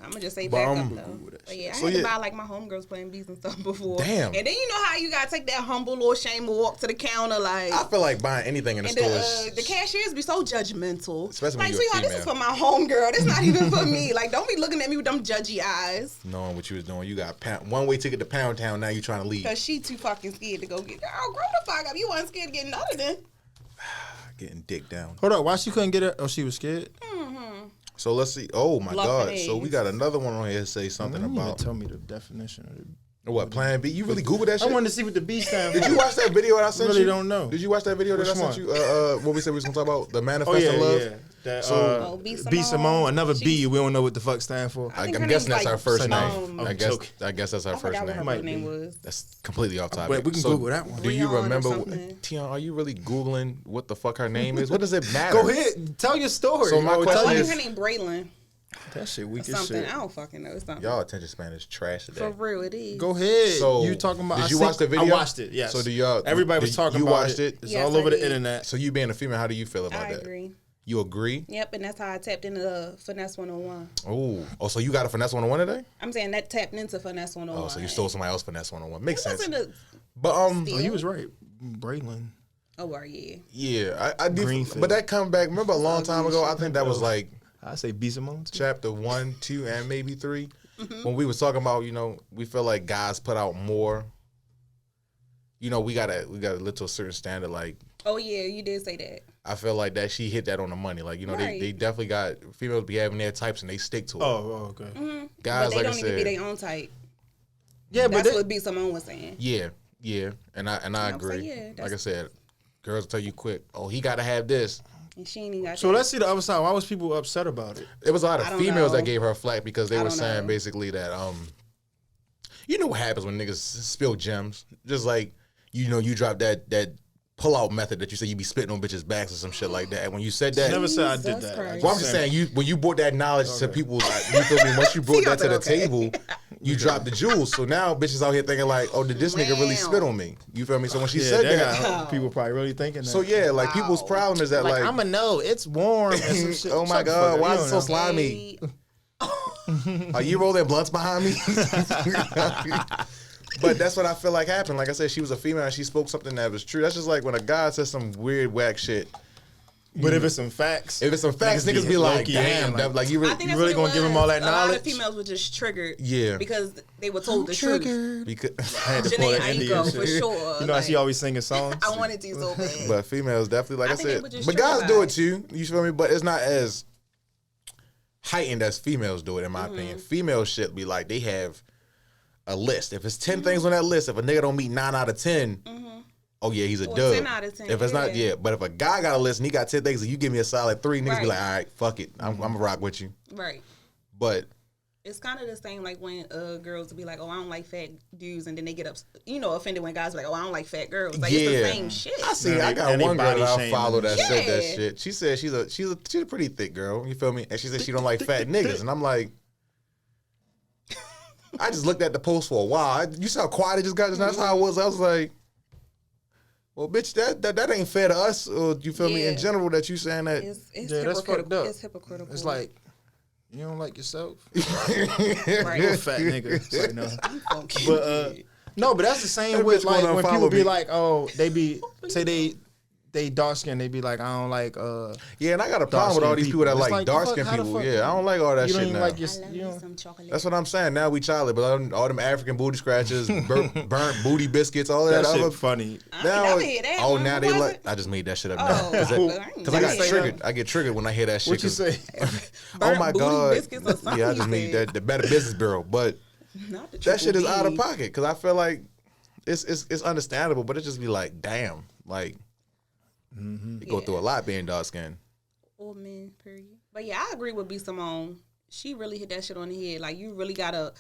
B: I'm gonna just say
C: But,
B: backup
C: I'm
B: though.
C: cool with that
B: But yeah, I
C: shit. So,
B: had to
C: yeah.
B: buy like my homegirls playing bees and stuff before.
C: Damn.
B: And then you know how you gotta take that humble little shameless walk to the counter, like.
C: I feel like buying anything in the
B: And
C: store.
B: the cashiers be so judgmental.
C: Especially when
B: like,
C: you're a
B: sweetheart, this is for
C: female.
B: my homegirl. This not even for me. Like, don't be looking at me with them judgy eyes.
C: Knowing what you was doing, you got one-way ticket to Pound Town. Now you trying to leave.
B: Cause she too fucking scared to go get. Girl, grow the fuck up. You wasn't scared to get another then.
C: Getting dick down.
D: Hold up, why she couldn't get it? Oh, she was scared?
C: So let's see. Oh my
B: Bluffing
C: God. So we
B: eggs.
C: got another one on here to say something
D: You didn't even
C: about
D: tell me the definition of it.
C: what Plan B. You really Googled that
D: I
C: shit?
D: wanted to see what the B stand for.
C: Did you watch that video that I sent
D: really
C: you?
D: don't know.
C: Did you watch that video that I
D: Which
C: sent
D: one?
C: you? What we said we was gonna talk about the
D: Oh,
C: manifest
D: yeah,
C: of love.
D: yeah. That
C: So,
B: B.
D: B. Simone, another B.
B: She's-
D: We don't know what the fuck's stand for.
B: I think her
C: I'm
B: name's
C: guessing that's
B: like
C: our first
B: Simone.
C: name. I guess that's our
B: I
C: first
B: forgot what her
C: name.
D: Might
B: full name
D: be.
B: was.
C: That's completely off topic.
D: But we can Google that one.
C: Do you
B: Breon or
C: remember,
B: something.
C: Teon? Are you really Googling what the fuck her name is? What does it matter?
D: Go ahead, tell your story.
C: So my
D: Tell
C: question
B: I
D: you-
C: is-
B: think her name Braylon
D: that shit weak
B: or
D: as
B: something.
D: shit.
B: I don't fucking know. It's something.
C: Y'all attention span is trash today.
B: For real, it is.
D: Go ahead.
C: So,
D: you talking about?
C: did you watch the video?
D: I watched it. Yes.
C: So do y'all?
D: Everybody was talking
C: you
D: about
C: watched it.
D: It's
B: Yes,
D: all
B: I
D: over the
B: did.
D: internet.
C: So you being a female, how do you feel about
B: I
C: that?
B: agree.
C: You agree?
B: Yep, and that's how I tapped into the Finesse 101.
C: Oh, so you got a finesse 101 today?
B: I'm saying that tapped into Finesse 101.
C: Oh, so you stole somebody else finesse 101. Makes
B: It
C: sense.
B: wasn't a
C: But
D: Oh, you was right, Braylon.
B: yeah.
C: yeah, I do.
D: Greenfield.
C: But that come back. Remember a long time ago? I think that was like
D: I say B. Simone. Too.
C: chapter 1, 2, and maybe 3.
B: Mm-hmm.
C: When we was talking about, we feel like guys put out more. We gotta live to a certain standard. Like,
B: Oh yeah, you did say that.
C: I feel like that she hit that on the money. Like,
B: Right.
C: they definitely got females be having their types and they stick to it.
D: Oh, okay.
C: Guys,
B: But they
C: like I
B: don't even be
C: said,
B: their own type.
D: Yeah, but
B: That's what B. Simone was saying.
C: yeah, and I
B: I'm
C: agree.
B: saying, yeah,
C: like
B: that's-
C: I said, girls tell you quick. Oh, he gotta have this.
B: And she ain't even got
D: so
B: that.
D: let's see the other side. Why was people upset about it?
C: It was a lot
B: I
C: of
B: don't
C: females
B: know.
C: that gave her flack because they
B: I
C: were
B: don't
C: saying
B: know.
C: basically that you know what happens when niggas spill gems. Just like you drop that pull out method that you say you be spitting on bitches' backs or some shit like that. And when you said that,
D: Never said I did
B: Jesus
D: that.
B: Christ.
C: well, I'm just saying when you brought that knowledge to people, like, you feel me? Once you brought that to the
B: Okay.
C: table, you dropped the jewels. So now bitches out here thinking like, oh, did this nigga really
B: Wow.
C: spit on me? You feel me? So when she
D: Yeah,
C: said
D: that
C: that,
D: got people probably really thinking that.
C: so yeah, like people's problem is that like,
D: I'ma know it's warm and some shit.
C: oh my
D: Shut the fuck
C: god,
D: up.
C: why
D: You
C: is it
D: don't
C: so
D: know.
C: slimy?
B: Hey,
C: Are you rolling blunts behind me? But that's what I feel like happened. Like I said, she was a female and she spoke something that was true. That's just like when a guy says some weird whack shit.
D: But if it's some facts,
C: If it's some facts, niggas be like,
D: low-key
C: damn,
D: hating,
C: that, like you
B: I
C: really,
B: think
D: You
B: that's
D: really
B: what it
D: gonna give
B: was.
D: them all that
B: A lot
D: knowledge?
B: of females were just triggered.
C: Yeah.
B: Because they were told the truth.
C: because,
D: I had to pull
B: Janae
D: that Indian
B: Aiko,
D: shit.
B: for sure.
D: You know how she
B: Like,
D: always singing songs?
B: I wanted to so bad.
C: but females definitely, like I,
B: I think they
C: said,
B: were just
C: but guys
B: triggered
C: do
B: by
C: it too. You feel me? But it's not as heightened as females do it, in my opinion. Female shit be like they have a list. If it's 10 things on that list, if a nigga don't meet 9 out of 10, oh yeah, he's a
B: Or
C: dub.
B: 10 out of 10,
C: If it's not,
B: yeah.
C: yeah. But if a guy got a list and he got 10 things and you give me a solid 3, niggas be
B: Right.
C: like, all right, fuck it, I'm gonna rock with you.
B: Right.
C: But
B: It's kind of the same like when girls will be like, oh, I don't like fat dudes, and then they get offended when guys be like, oh, I don't like fat girls. Like it's the same shit.
C: I see.
D: Man,
C: I got
D: any
C: one girl
D: body
C: that I
D: shaming
C: follow
D: and
C: that
B: shit.
C: said that
B: Yeah.
C: shit. She said she's a pretty thick girl. You feel me? And she said she don't like fat niggas, and I'm like, I just looked at the post for a while. You saw how quiet it just got. That's how it was. I was like, well, bitch, that ain't fair to us. Or you feel me? In
B: Yeah.
C: general, that you saying that.
B: It's
D: Yeah, that's fucked
B: hypocritical.
D: up.
B: It's hypocritical.
D: It's like, you don't like yourself?
B: right.
D: You a fat nigga. It's like, no.
B: Funky.
D: But no, but that's the same
C: That
D: with
C: bitch
D: like
C: gonna
D: when
C: unfollow
D: people be
C: me.
D: like, oh, say they dark skin, they be like, I don't like
C: Yeah, and I got a problem with all these people that
D: It's
C: like
D: like,
C: dark
D: the
C: skinned
D: fuck- how the
C: people.
D: fuck-
C: Yeah, I don't like all that
D: you don't
C: shit
D: even
C: now.
D: like your
B: I love
D: you
B: me
D: don't,
B: some chocolate.
C: That's what I'm saying. Now we childish, but all them African booty scratches, burnt booty biscuits, all of that,
D: that shit
C: other.
D: funny.
B: I never hear that.
C: Oh,
B: When
C: now they
B: was
C: like.
B: it?
C: I just made that shit up
B: Oh,
C: now because
B: but
C: I got
D: say
C: triggered. I get triggered when I hear that shit.
D: What you
C: 'cause-
D: say?
C: Oh
B: Burnt
C: my
B: booty
C: god!
B: biscuits or something,
C: Yeah, I
B: you
C: just made
B: said.
C: that the Better Business Bureau, but
B: Not the
C: that shit is
B: triple
C: out of
B: B.
C: pocket because I feel like it's understandable, but it just be like, damn, like you go through a lot being dark skinned.
B: Or men, period. But yeah, I agree with B. Simone. She really hit that shit on the head. Like you really gotta,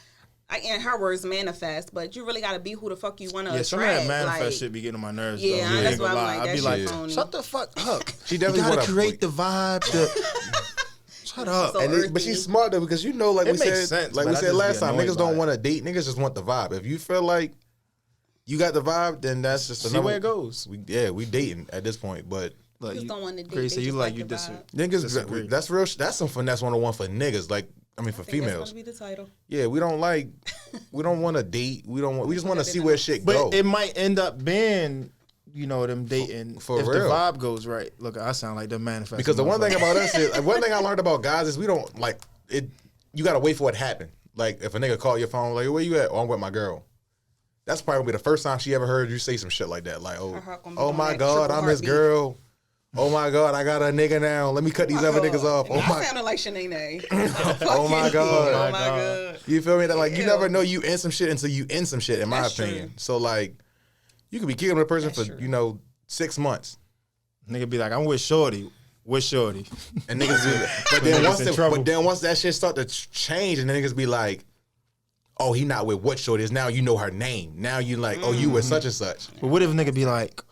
B: in her words, manifest. But you really gotta be who the fuck you wanna
D: Yeah, some of
B: attract.
D: that manifest
B: like,
D: shit be getting on my nerves.
B: Yeah,
D: though. I
B: that's
D: ain't
B: why
D: gonna
B: I'm
D: lie.
B: like,
D: I
B: that
D: be
B: shit
D: like,
B: phony.
D: shut the fuck up.
C: She definitely
D: you gotta
C: wanna-
D: create the vibe. Shut up.
B: So-
C: And but she's smart though because like
D: It
C: we
D: makes
C: said,
D: sense,
C: like
D: but
C: we
D: I
C: said
D: just
C: last
D: be
C: time,
D: annoyed
C: niggas
D: by
C: don't
D: it.
C: want to date. Niggas just want the vibe. If you feel like you got the vibe, then that's just
D: See
C: another.
D: where it goes.
C: We dating at this point, but.
D: Look,
B: Just don't want to date.
D: Grace,
B: They
D: you
B: just
D: like
B: like
D: you
B: the
D: dis-
B: vibe.
C: Niggas,
D: Disagree.
C: that's real. That's some finesse 101 for niggas. Like, I mean, for
B: I think that's
C: females.
B: gonna be the title.
C: Yeah, we don't want to date. We just want to see where shit
D: But
C: go.
D: it might end up being, them dating
C: For
D: if
C: real.
D: the vibe goes right. Look, I sound like the manifest.
C: Because the one thing about us is, one thing I learned about guys is we don't like it. You got to wait for it to happen. Like if a nigga call your phone, like where you at? Oh, I'm with my girl. That's probably the first time she ever heard you say some shit like that. Like,
B: Her heart gonna be
C: oh
B: doing
C: my
B: that
C: God,
B: triple
C: I'm his
B: heartbeat.
C: girl. Oh my God, I got a nigga now. Let me cut these other niggas off. Oh
B: I
C: my,
B: sounded like Shanae.
C: oh my God.
B: Oh my God.
C: You feel me? That like you
B: Ew.
C: never know you in some shit until you in some shit. In my
B: That's
C: opinion.
B: true.
C: So like, you could be kicking with a person
B: That's
C: for
B: true.
C: 6 months.
D: nigga be like, I'm with Shorty. with shorty.
C: And niggas but then once that shit start to change, and niggas be like, oh, he not with what shorty is. Now you know her name. Now you like, oh, you with such and such.
D: But what if a nigga be like,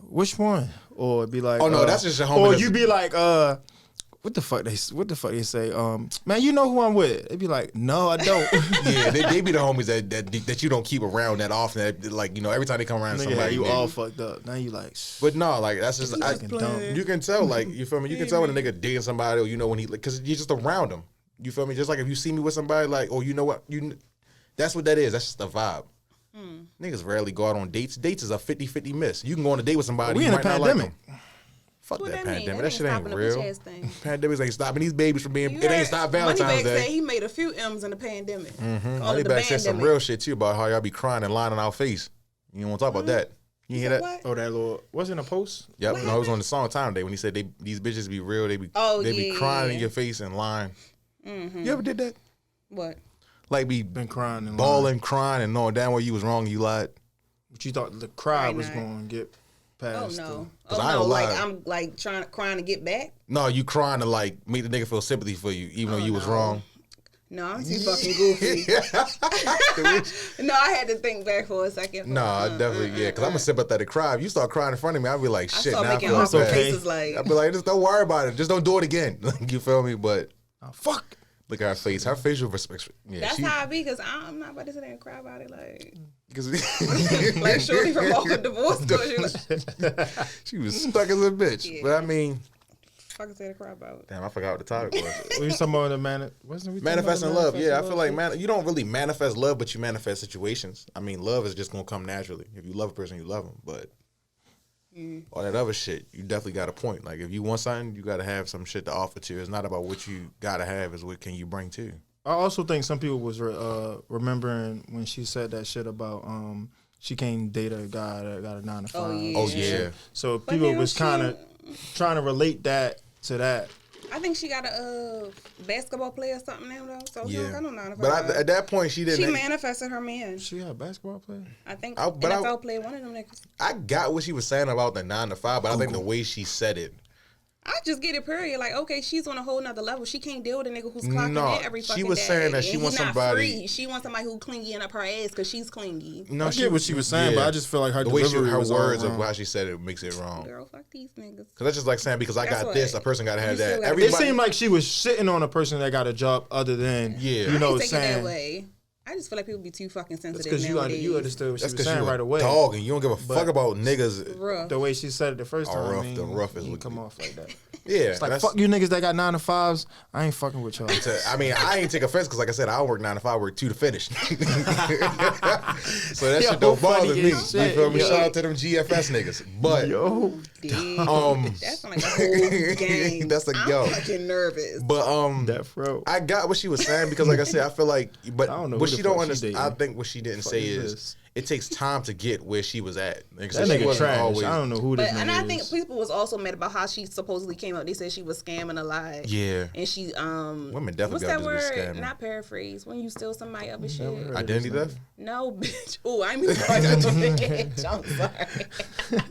D: which one? Or be like,
C: oh no, that's just your homie.
D: Or you be like, what the fuck they say? Man, you know who I'm with? They be like, no, I don't.
C: Yeah, they be the homies that you don't keep around that often. That, like, you know, every time they come around,
D: Nigga,
C: somebody
D: you all fucked up. Now you like,
C: but no, like that's just
D: dumb.
C: you can tell, like, you feel me? You can tell when a nigga dating somebody, or you know when he, because you're just around him. You feel me? Just like if you see me with somebody, like, oh, you know what? That's what that is. That's just a vibe. Niggas rarely go out on dates. Dates is a 50-50 miss. You can go on a date with somebody.
D: We in a pandemic.
C: Fuck
B: What
C: that
B: that mean?
C: pandemic.
B: That
C: That shit
B: ain't
C: ain't
B: stopping the
C: real.
B: bitch ass thing.
C: Pandemics ain't stopping these babies from being.
B: You
C: It ain't
B: heard
C: stop Valentine's
B: Moneybagg
C: Day.
B: said he made a few M's in the pandemic. Call it the
C: Moneybagg said some
B: pandemic.
C: real shit too about how y'all be crying and lying in our face. You don't want to talk about that. You hear that?
B: What?
D: Oh, that little, was it in a post?
C: Yep. No, it was on the song Time Day when he said these bitches be real. They be be crying in your face and lying. You ever did that?
B: What?
C: Like be
D: Been crying and lying.
C: bawling, crying, and knowing damn well you was wrong, you lied.
D: But you thought the cry
B: Right
D: was
B: now.
D: going to get
B: Oh
D: past.
B: no.
C: Cause
B: Oh
C: I
B: no.
C: ain't
B: Like
C: lying.
B: I'm like crying to get back.
C: No, you crying to like make the nigga feel sympathy for you, even though you was
B: no.
C: wrong.
B: No, I'm too fucking goofy. No, I had to think back for a second.
C: No, I definitely, yeah, because I'm a sympathetic cry. If you start crying in front of me, I'll be like,
B: I
C: shit,
B: start
C: now I
B: making
C: feel
B: awkward
C: bad.
B: faces like.
C: I'll be like, just don't worry about it. Just don't do it again. You feel me? But
D: Oh, fuck.
C: look at her face. Her facial respect. Yeah,
B: That's how I be, because I'm not about to sit there and cry about it. Like,
C: because
B: like Shorty from all the divorce stories. Like,
C: she was stuck as a bitch.
B: Yeah.
C: But I mean,
B: fucking say to cry about.
C: damn, I forgot what the topic was.
D: We talking about wasn't we talking about
C: Manifesting
D: the
C: love. Yeah, I
D: manifesting
C: feel like
D: shit?
C: you don't really manifest love, but you manifest situations. I mean, love is just gonna come naturally. If you love a person, you love them. But all that other shit, you definitely got a point. Like if you want something, you gotta have some shit to offer to. It's not about what you gotta have; it's what can you bring to.
D: I also think some people was remembering when she said that shit about she can't date a guy that got a 9 to 5.
B: Oh, yeah.
C: Oh yeah.
D: So
B: But
D: people
B: hell,
D: was kind of trying to relate that to that.
B: I think she got a basketball player or something now though. So she don't
C: Yeah.
B: got no 9 to 5.
C: But at that point, she didn't.
B: She manifested her man.
D: She a basketball player.
B: I think
C: but
B: NFL player, one of them niggas.
C: I got what she was saying about the 9 to 5, but I think the way she said it.
B: I just get it, period. Like, okay, she's on a whole nother level. She can't deal with a nigga who's clocking
C: No,
B: in every
C: she
B: fucking
C: was
B: day.
C: saying that she
B: And
C: wants
B: he's not
C: somebody-
B: free. She wants somebody who clingy up her ass because she's clingy.
C: No,
D: I get what she was saying, but I just feel like her
C: the way
D: delivery
C: her
D: was all
C: words of
D: wrong.
C: how she said it makes it wrong.
B: Girl, fuck these niggas.
C: Cause that's just like saying because I
B: That's
C: got
B: what-
C: this, a person gotta have
B: you still
C: that.
B: gotta-
D: It
C: Everybody,
D: seemed like she was shitting on a person that got a job other than
C: Yeah.
D: you know,
B: I take it that
D: saying
B: way. I just feel like people be too fucking
D: that's
B: sensitive
D: because
B: nowadays.
D: you understood what she
C: that's
D: was
C: because
D: saying
C: you
D: right
C: a
D: away.
C: dog and you don't give a fuck about niggas.
B: Rough.
D: The way she said it the first
C: Oh,
D: time,
C: rough,
D: I mean,
C: the rough is
D: you
C: what-
D: come off like that.
C: Yeah,
D: It's like
C: that's-
D: fuck you niggas that got 9 to 5s. I ain't fucking with y'all.
C: I mean, I ain't take offense because, like I said, I work 9 to 5, work 2 to finish. So that
D: Yo,
C: shit don't bother
D: funny
C: me.
D: as
C: You
D: shit,
C: feel me?
D: yo.
C: Shout out to them GFS niggas. But
B: Damn. That's like a whole game.
C: That's a
B: I'm
C: yo.
B: fucking nervous.
C: but
D: That fro.
C: I got what she was saying because, like I said, I feel like, but
D: I don't know
C: what
D: who
C: she
D: the
C: don't
D: fuck she
C: understand.
D: dating.
C: I think what she didn't
D: Fuck
C: say
D: is
C: is
D: this?
C: it takes time to get where she was at. Like, so
D: That
C: she
D: nigga
C: wasn't
D: trash.
C: always-
D: I don't know who this
B: And
D: nigga
B: I think
D: is.
B: people was also mad about how she supposedly came up. They said she was scamming a lot.
C: Yeah.
B: And she
C: Women definitely
B: what's
C: be
B: that
C: out there
B: word?
C: just be scamming.
B: Not paraphrase. When you steal somebody up and shit.
D: heard
C: Identity theft.
B: No, bitch. Oh, I ain't even talking about bitch. I'm sorry.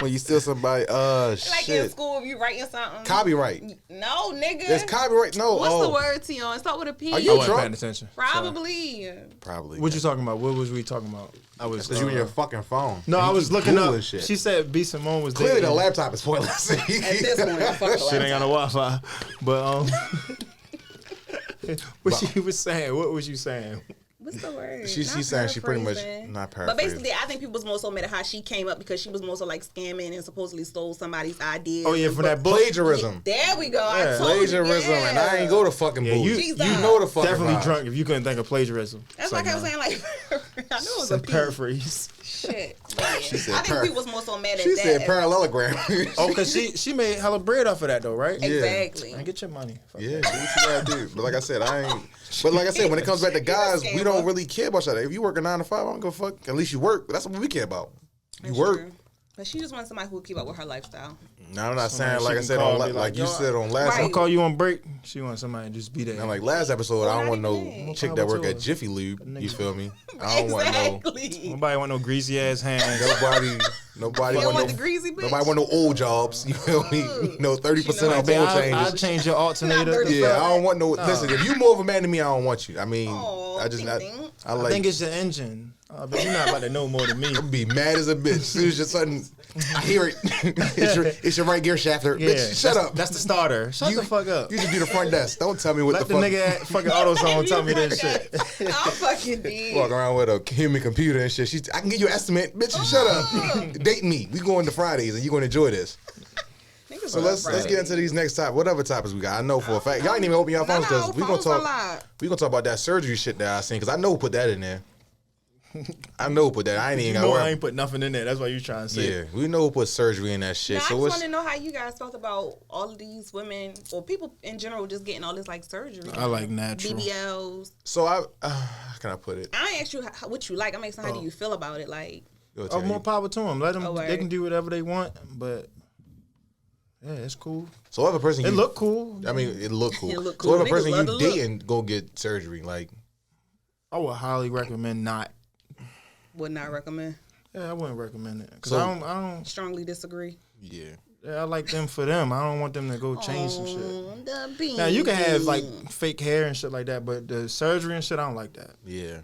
C: When you steal somebody,
B: Like in
C: shit.
B: school, if you writing something.
C: Copyright.
B: No, nigga.
C: There's copyright. No.
B: What's the word, Teon? Start with a P.
C: Are
D: I
C: you
D: wasn't
C: drunk?
D: paying attention.
B: Probably.
C: Probably.
D: What you talking about? What was we talking about? I was.
C: Because you in your fucking phone.
D: No,
C: You
D: I was
C: keep
D: looking up.
C: Googling shit.
D: She said B Simone was
C: Clearly, the
D: dating.
C: laptop is pointless.
B: At this point, fuck
D: Shit ain't got no Wi-Fi. But what she was saying? What was you saying?
B: What's the word?
C: She's
B: Not
C: saying she pretty much
B: paraphrasing.
C: not
B: But
C: paraphrasing.
B: basically, I think people was more so mad at how she came up because she was more so like scamming and supposedly stole somebody's ideas.
D: Oh yeah, for that book.
C: Plagiarism.
B: There we go.
D: Yeah.
B: I told
C: Plagiarism,
B: you,
C: and I ain't go to fucking
D: Yeah,
C: booth.
D: you
B: Jesus.
C: know the fucking
D: Definitely
C: vibe.
D: drunk if you couldn't think of plagiarism.
B: That's
D: It's
B: like I
D: nah.
B: was saying, like I knew it was a
D: Some
B: P.
D: paraphrase.
B: Shit. Yeah.
C: said
B: I think people was more so mad at
C: She
B: that.
C: said parallelogram.
D: Oh, cause she made hella bread off of that though, right?
B: Exactly.
D: Man, get your money. Fuck
C: Yeah,
D: that.
C: do what you gotta do. But like I said, I ain't. But like I said, when it comes back to guys, we don't really care about that. If you work a 9 to 5, I don't give a fuck. At least you work. That's what we care about. You
B: That's
C: work.
B: true. But she just wants somebody who will keep up with her lifestyle.
C: No, I'm not
D: Somebody
C: saying like I
D: she
C: said
D: can
C: on
D: call
C: like,
D: and be like,
C: you
D: yo,
C: said on last.
B: Right.
D: I'll call you on break. She wants somebody to just be there.
C: And like last episode, I don't want no
B: Not
C: chick that work at
D: even.
C: Jiffy Lube. You
D: Nigga.
C: feel me? I don't want no.
B: Exactly.
D: Nobody want no greasy ass hands.
C: Nobody
B: You don't
C: want
B: want
C: no.
B: the greasy bitch?
C: Nobody want no old jobs. You feel me? You know, 30%
B: You know,
C: on
B: babe,
C: oil
D: I'll
C: changes.
D: change your alternator.
B: dirty.
C: Yeah, I don't want no. Listen, if you more of a man than me, I don't want you. I mean,
B: Aw,
C: I just not.
B: ding, ding.
C: I
D: I
C: like.
D: think it's the engine. But you're not about to know more than me.
C: Be mad as a bitch. As soon as your son, I hear it. it's your right gear shafter.
D: Yeah,
C: Bitch, shut up.
D: That's the starter. Shut the fuck up.
C: You just be the front desk. Don't tell me what
D: Let
C: the
D: the
C: fuck.
D: nigga at fucking AutoZone tell me this shit.
B: I'm fucking dead.
C: Walk around with a human computer and shit. I can give you an estimate. Bitch, shut up. Date me. We going to Fridays and you going to enjoy this.
B: Niggas
C: So
B: love
C: let's get into these next topics. Whatever topics we got. I know for a fact. Y'all ain't even open your phones because we gonna talk. We gonna talk about that surgery shit that I seen because I know who put that in there. I know who put that. I ain't even
D: You
C: got
D: know
C: work.
D: I ain't put nothing in there. That's why you trying to say.
C: Yeah, we know who put surgery in that shit.
B: Now, I
C: So
B: just
C: what's
B: want to know how you guys felt about all of these women or people in general just getting all this like surgery.
D: I like natural.
B: BBLs.
C: so I how can I put it?
B: I ain't asked you what you like. I'm asking how do you feel about it? Like,
C: Go
D: Oh,
C: tell
D: more
C: you.
D: power to them. Let them.
B: Oh,
D: They
B: right.
D: can do whatever they want, but yeah, it's cool.
C: So other person
D: It
C: you
D: look cool.
C: I mean, it look cool.
B: It look
C: So
B: cool.
C: other person
B: Niggas
C: you
B: love the look.
C: dating go get surgery. Like
D: I would highly recommend not.
B: would not recommend.
D: Yeah, I wouldn't recommend it because
C: So-
D: I don't.
B: Strongly disagree.
C: yeah.
D: Yeah, I like them for them. I don't want them to go change some shit.
B: The bean.
D: Now you can have like fake hair and shit like that, but the surgery and shit, I don't like that.
C: Yeah.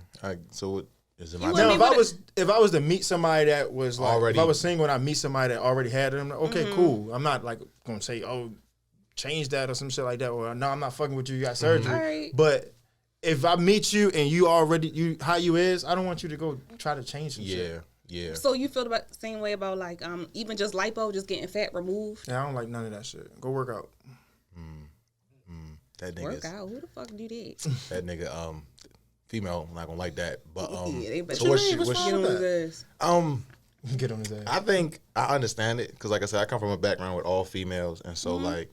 C: So what is it my
B: You
C: turn?
B: wouldn't
D: Now,
B: be
D: if I was to meet somebody that was like,
C: Already-
D: if I was single and I meet somebody that already had them, okay,
B: Mm-hmm.
D: cool. I'm not like gonna say, oh, change that or some shit like that, or no, I'm not fucking with you. You got surgery.
B: Alright.
D: But if I meet you and you already how you is, I don't want you to go try to change some shit.
C: Yeah. Yeah.
B: So you feel about the same way about like even just lipo, just getting fat removed.
D: Yeah, I don't like none of that shit. Go work out.
C: That
B: Work
C: nigga.
B: out. Who the fuck do that?
C: That nigga. Female not gonna like that. But
B: Yeah, they better
C: So what's
B: get
C: what's
B: on his ass.
D: Get on his ass.
C: I think I understand it because, like I said, I come from a background with all females, and so like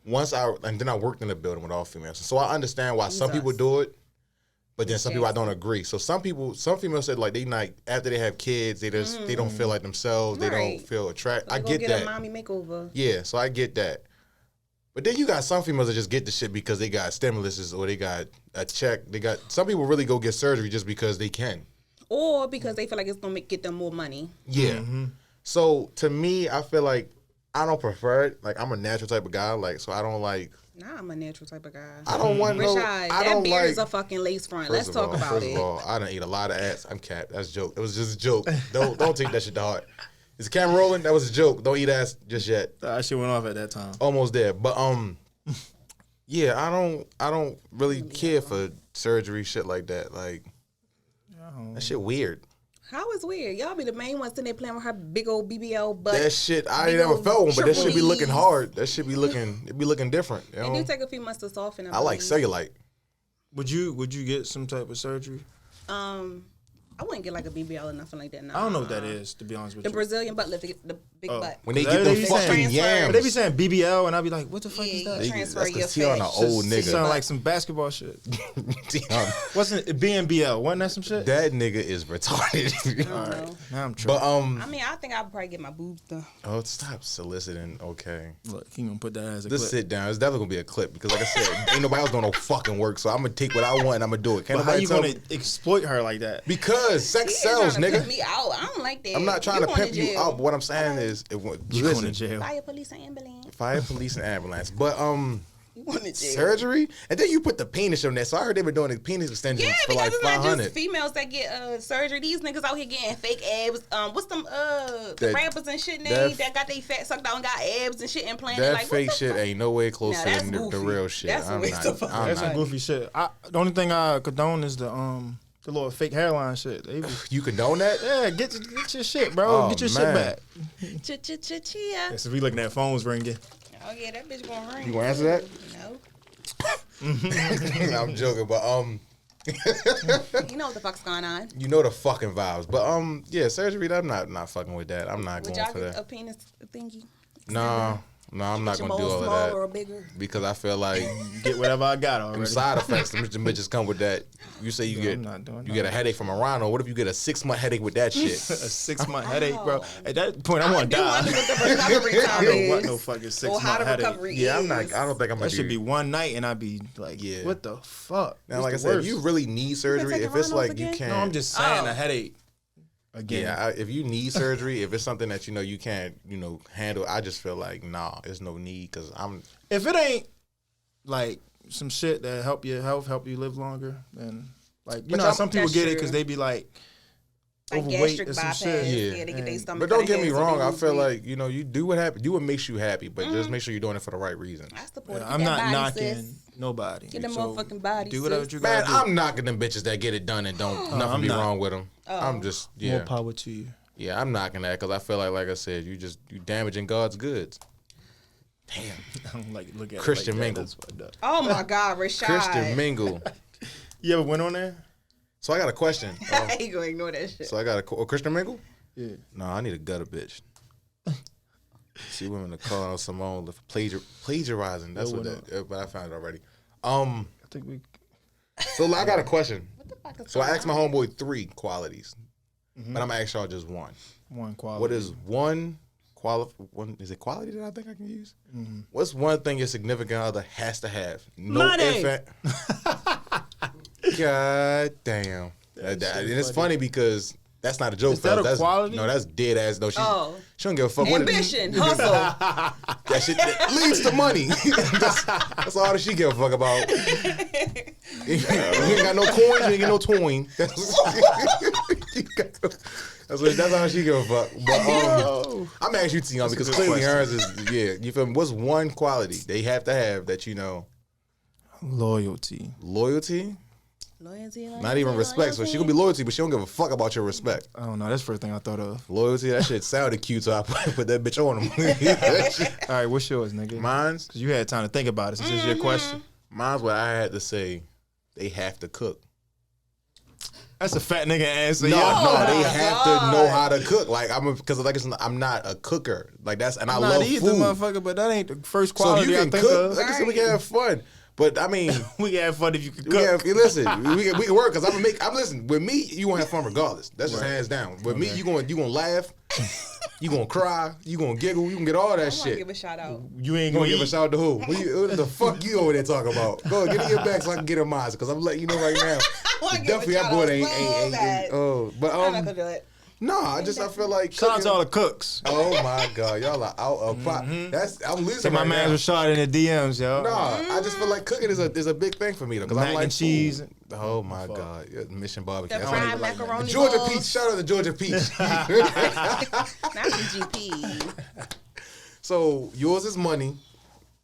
C: then I worked in a building with all females, so I understand why some people do it, but then some people I don't agree. So some females said like they like after they have kids, they just they don't feel like themselves, they
B: Right.
C: don't feel attracted. I
B: Go
C: get
B: get
C: that.
B: a mommy makeover.
C: Yeah, so I get that. But then you got some females that just get the shit because they got stimuluses or they got a check. They got some people really go get surgery just because they can.
B: Or because they feel like it's gonna get them more money.
C: Yeah. So to me, I feel like I don't prefer it. Like I'm a natural type of guy. Like so I don't like.
B: Nah, I'm a natural type of guy.
C: I don't want no.
B: Rashad,
C: I
B: that
C: don't
B: beard
C: like.
B: is a fucking lace front.
C: First
B: Let's
C: of
B: talk
C: all,
B: about
C: first
B: it.
C: of all, I done eat a lot of ass. I'm capped. That's a joke. It was just a joke. Don't take that shit to heart. Is the camera rolling? That was a joke. Don't eat ass just yet.
D: That shit went off at that time.
C: Almost there. But yeah, I don't really care for surgery shit like that. Like that shit weird.
B: How is weird? Y'all be the main ones sitting there playing with her big old BBL butt.
C: That shit, I
B: big
C: ain't never
B: old
C: felt one, but that shit be
B: triple
C: looking
B: Ds.
C: hard. That shit be looking, it be looking different. You
B: It
C: know?
B: do take a few months to soften.
C: I like
B: believe.
C: cellulite.
D: Would you get some type of surgery?
B: I wouldn't get like a BBL or nothing like that. No.
D: I don't know what that is, to be honest with
B: The
D: you.
B: Brazilian butt lift, the big butt.
C: When they
D: They
C: get them
D: be
C: fucking
D: saying-
C: yams.
D: But they be saying BBL, and I be like, what the fuck is
B: Yeah,
D: that?
B: you transfer
C: that's
B: your
C: because Teon
B: fat.
C: a old
D: It
C: nigga.
D: sound like some basketball shit.
C: Teon,
D: Wasn't it BNBL? Wasn't that some shit?
C: that nigga is retarded.
B: I don't know.
D: Now I'm tripping.
C: But
B: I mean, I think I'd probably get my boobs done.
C: oh, stop soliciting. Okay,
D: Look, he gonna put that as a
C: just
D: clip.
C: sit down. It's definitely gonna be a clip because, like I said, ain't nobody else doing no fucking work. So I'm gonna take what I want and I'm gonna do it. Can't
D: But how
C: nobody
D: you
C: tell
D: gonna
C: me
D: exploit her like that?
C: because sex
B: He ain't
C: sells,
B: trying to pimp
C: nigga.
B: me out. I don't like that.
C: I'm not trying
B: You
C: to
B: going
C: pimp you
B: jail.
C: out. But what I'm saying is,
D: You going to
C: listen,
D: jail?
B: Fire, police, and ambulance.
C: fire, police, and ambulance. But
B: You going to jail.
C: surgery, and then you put the penis on there. So I heard they were doing the penis extensions
B: Yeah,
C: for
B: because
C: like
B: it's not
C: 500.
B: just females that get surgery. These niggas out here getting fake abs. What's them the
C: That-
B: rappers and shit
C: that-
B: named that got they fat sucked out and got abs and shit implanted?
C: That
B: like,
C: fake
B: what the
C: shit
B: fuck?
C: ain't no way closer
B: Nah, that's
C: than the
B: goofy.
C: real shit.
B: That's a
C: I'm
B: waste
C: not.
B: of fucking
C: I'm
D: That's
C: not.
D: some goofy shit. The only thing I condone is the little fake hairline shit. They be,
C: You condone that?
D: yeah, get your shit, bro.
C: Oh,
D: Get your
C: man.
D: shit back.
B: Chia.
D: Yeah, so we looking at phones ringing.
B: Oh yeah, that bitch gonna ring.
C: You gonna answer that?
B: No.
C: I'm joking, but
B: You know what the fuck's going on.
C: you know the fucking vibes. But yeah, surgery. I'm not fucking with that. I'm not
B: Would
C: going
B: y'all
C: for
B: get
C: that.
B: a penis thingy?
C: Nah, No, I'm not
B: Your
C: gonna do
B: balls
C: all
B: smaller
C: of
B: or
C: that
B: bigger.
C: because I feel like
D: Get whatever I got
C: them
D: already.
C: side effects, them bitches come with that. You say you
D: I'm not doing
C: get a headache from a rhino. What if you get a 6-month headache with that shit?
D: A 6-month headache, bro. At that point, I want to
B: do
D: die.
B: wonder what the recovery time
D: I don't want
B: is.
D: no fucking
B: Or
D: 6-month
B: how the
D: headache.
B: recovery
C: Yeah, I'm
B: is.
C: not. I don't think I'm gonna
D: That should
C: do.
D: be one night, and I'd be like,
C: Yeah.
D: what the fuck?
C: Now,
D: What's
C: like I
D: the
C: said, if
D: worst?
C: you really need surgery,
B: take
C: if
B: the
C: it's
B: rhinos
C: like you
B: again?
C: can't.
D: No, I'm just saying
B: Oh.
D: a headache. Again,
C: Yeah, if you need surgery, if it's something that you can't handle, I just feel like there's no need because I'm.
D: if it ain't like some shit that help your health, help you live longer, then like
C: But
D: how some people
B: That's
D: get it
B: true.
D: because they be like
B: Like
D: overweight
B: gastric
D: or some
B: bypass.
D: shit.
C: Yeah.
B: They get their
D: And-
B: stomach.
C: But don't
B: cut
C: get
B: in
C: me
B: half so
C: wrong.
B: they
C: I
B: lose
C: feel
B: weight.
C: like you do what makes you happy, but just make sure you're doing it for the right reasons.
B: I support it.
D: I'm
B: Get
D: not
B: that body,
D: knocking
B: sis.
D: nobody.
B: Get them
D: So
B: motherfucking bodies,
D: Do whatever
B: sis.
D: you
C: Man,
D: gotta do.
C: I'm knocking them bitches that get it done and don't nothing
D: I'm
C: be
D: not.
C: wrong with them. I'm just
D: More power to you.
C: Yeah, I'm knocking that because I feel like I said, you damaging God's goods. Damn.
D: I don't like look at
C: Christian
D: it like
C: Mingle.
D: That's fucked up.
B: Oh my God, Rashad.
C: Christian Mingle.
D: You ever went on there?
C: So I got a question.
B: He gonna ignore that shit.
C: So I got a Christian Mingle?
D: Yeah.
C: No, I need a gutter bitch. See women to call on Simone for plagiarizing. That's
D: No,
C: what
D: we're
C: that. But I found it already.
D: I think we.
C: So I got a question.
B: What the fuck is
C: So I
B: going
C: asked my
B: on?
C: homeboy 3 qualities, but I'm gonna ask y'all just one.
D: One quality.
C: What is one is it quality that I think I can use? What's one thing your significant other has to have? No
D: Money.
C: God damn. And it's funny because that's not a joke.
D: Is that
C: fellas.
D: a quality?
C: No, that's dead ass. No, she don't give a fuck.
B: Ambition, hustle.
C: That shit that leads to money. that's all that she give a fuck about. You ain't got no coins, you ain't get no twine. That's all she give a fuck. But I'm asking you, Teon, because
D: good
C: clearly
D: question.
C: hers is you feel me? What's one quality they have to have that
D: Loyalty.
C: Loyalty?
B: Loyalty,
C: Not even respect. So she gonna be loyalty, but she don't give a fuck about your respect.
D: I don't know. That's the first thing I thought of.
C: Loyalty, that shit sounded cute, so I put that bitch on him.
D: All right, what's yours, nigga?
C: Mine's
D: Because you had time to think about it since it's your question.
C: what I had to say. They have to cook.
D: That's a fat nigga answer.
C: No,
D: yeah.
C: they have to know how to cook. Like I'm not a cooker. Like that's and I
D: I'm
C: love
D: not either,
C: food.
D: motherfucker, but that ain't the first
C: So
D: quality
C: you
D: I
C: can
D: think
C: cook.
D: of.
C: Like I said, we can have fun. But I mean,
D: We can have fun if you can
C: we
D: cook.
C: can, listen, we can work because I'm listening. With me, you gonna have fun regardless. That's just hands down. With me, you gonna laugh, you gonna cry, you gonna giggle, you can get all that
B: I want to
C: shit.
B: give a shout out.
D: You ain't
C: You
D: gonna
C: gonna give a
D: eat.
C: shout out to who? What the fuck you over there talking about? Go get in your back so I can get in mine because I'm letting you know right now.
B: I want to give a
C: Definitely,
B: shout
C: that
B: out
C: boy
B: so
C: ain't.
B: bad.
C: But
B: I'm not gonna do it.
C: no, I feel like
D: Shout out
C: cooking-
D: to all the cooks.
C: Oh my god, y'all are out of pot. I'm losing
D: Take my
C: right
D: man
C: now.
D: Rashad in the DMs, yo.
C: Nah, I just feel like cooking is a big thing for me though. Cause
D: Mac
C: I'm like
D: and cheese.
C: ooh. Oh my god, yeah, Mission Barbecue.
B: The
C: That's
B: fried
C: what I-
B: macaroni
C: Georgia
B: balls.
C: Peach. Shout out to Georgia Peach.
B: Not the GP.
C: So yours is money.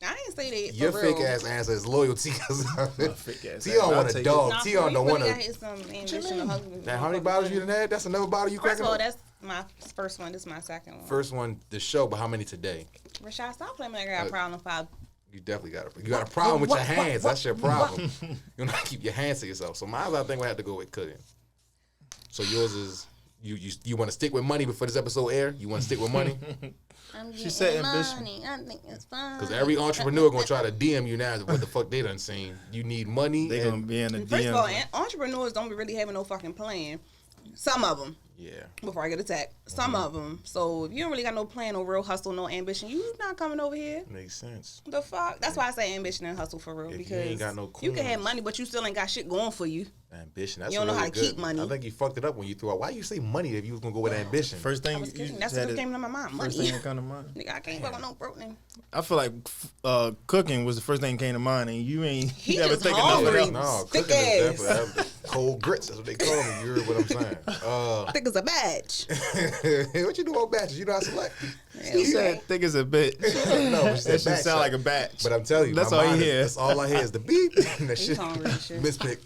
B: I ain't say that.
C: Your
B: for
C: fake
B: real.
C: ass answer is loyalty.
D: fake ass
C: Tion
D: answer.
C: want
D: I'll
C: a
D: take
C: dog.
B: Nah,
C: Tion
B: for
C: don't
B: me,
C: want
B: I
C: to.
B: hit some ambition or husband.
C: Now, how many bottles you done had? That's another bottle you
B: First
C: cracking
B: of all,
C: up?
B: that's my first one. This is my second one.
C: First one, the show, but how many today?
B: Rashad, stop playing like I got a problem if I.
C: You definitely got a problem with your hands. That's your problem. You not keep your hands to yourself. So mine, I think we have to go with cooking. So yours is you want to stick with money before this episode air? You want to stick with money?
B: I'm
D: She said
B: getting
D: ambition.
B: money. I think it's fun.
C: Because every entrepreneur gonna try to DM you now. What the fuck they done seen? You need money.
D: They
C: and-
D: gonna be in the
B: First of all,
D: DMs.
B: entrepreneurs don't be really having no fucking plan. Some of them.
C: Yeah.
B: Before I get attacked. Some of them. So if you don't really got no plan, no real hustle, no ambition, you not coming over here.
C: Makes sense.
B: The fuck? That's why I say ambition and hustle for real.
C: If you
B: because
C: ain't got no
B: you can have
C: coins.
B: money, but you still ain't got shit going for you.
C: Ambition. That's
B: You don't know
C: really
B: how to
C: good.
B: keep money.
C: I think you fucked it up when you threw out. Why you say money if you was gonna go with ambition?
D: First thing
B: I was
D: you
B: kidding.
D: just
B: That's
D: had
B: what
D: it-
B: came to my mind.
D: First
B: Money.
D: thing that come to mind.
B: Nigga, I can't fuck with no broke nigga.
D: I feel like cooking was the first thing that came to mind, and you ain't
B: He
D: you never
B: just
D: think of nothing
B: hungry.
D: else.
C: No,
B: Thick
C: cooking is
B: ass.
C: definitely cold grits. That's what they call me. You heard what I'm saying?
B: I think it's a badge.
C: What you do on batches? You know how to select.
D: He said thick as a bitch.
C: No,
D: That shit sound like a batch.
C: But I'm telling you,
D: That's
C: my
D: all you
C: mind is-
D: hear.
C: That's all I hear is the beep. And that shit.
B: hungry and shit.
C: Mispick.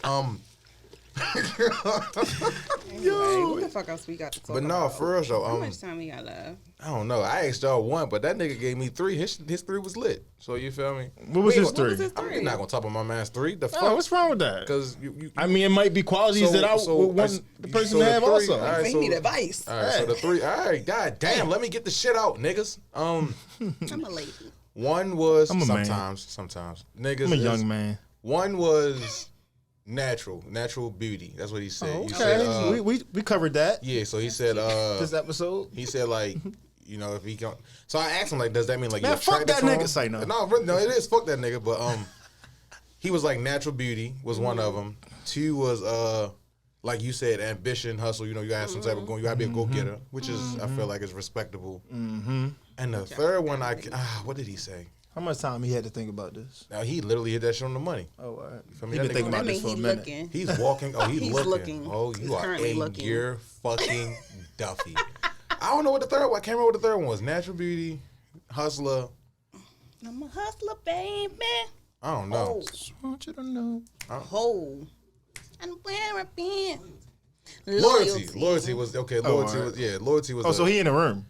B: Anyway, what the fuck else we got to talk
C: But no,
B: about?
C: for real though.
B: How much time we got left?
C: I don't know. I asked y'all one, but that nigga gave me 3. His 3 was lit. So you feel me?
D: What was his
B: What was
D: three?
B: his
C: I'm
B: three?
C: not gonna talk about my man's 3. The
D: Oh,
C: fuck?
D: what's wrong with that?
C: Because you
D: I mean, it might be qualities that I would want the person
C: so
D: to
C: the
D: have
C: 3
D: also.
C: all right,
B: He
C: so-
B: need advice.
C: All right, so the 3. All right, god damn. Let me get the shit out, niggas.
B: I'm a lady.
C: One was
D: I'm a man.
C: sometimes niggas.
D: I'm a
C: is-
D: young man.
C: One was natural beauty. That's what he said.
D: Oh,
C: He
D: okay,
C: said,
D: we covered that
C: yeah. So he said,
D: this episode.
C: he said like, you know, if he can. So I asked him like, does that mean like
D: Man,
C: you
D: fuck
C: attracted
D: that
C: to
D: nigga.
C: him?
D: Say no.
C: No, it is fuck that nigga. But he was like natural beauty was one of them. Two was like you said, ambition, hustle. You know, you gotta have some type of going. You gotta be a go getter, which is I feel like is respectable. Mm-hmm. And the third one, what did he say?
D: How much time he had to think about this?
C: Now he literally hit that shit on the money.
D: Oh, all right.
C: Feel
D: He
C: me?
D: been
C: That
D: thinking
C: nigga-
D: about
B: That
D: this
B: mean
D: for
B: he
D: a minute.
B: looking.
C: He's walking. Oh,
B: He's
C: looking.
B: looking.
C: Oh,
B: He's
C: you are
B: currently
C: a
B: looking.
C: gear fucking Duffy. I don't know what the third one. I can't remember what the third one was. Natural beauty, hustler.
B: I'm a hustler, baby.
C: I don't know.
D: Just want you to know.
B: Ho. And where I've been.
C: Loyalty was okay. Loyalty
D: alright.
C: was Loyalty was.
D: Oh, so he in the room.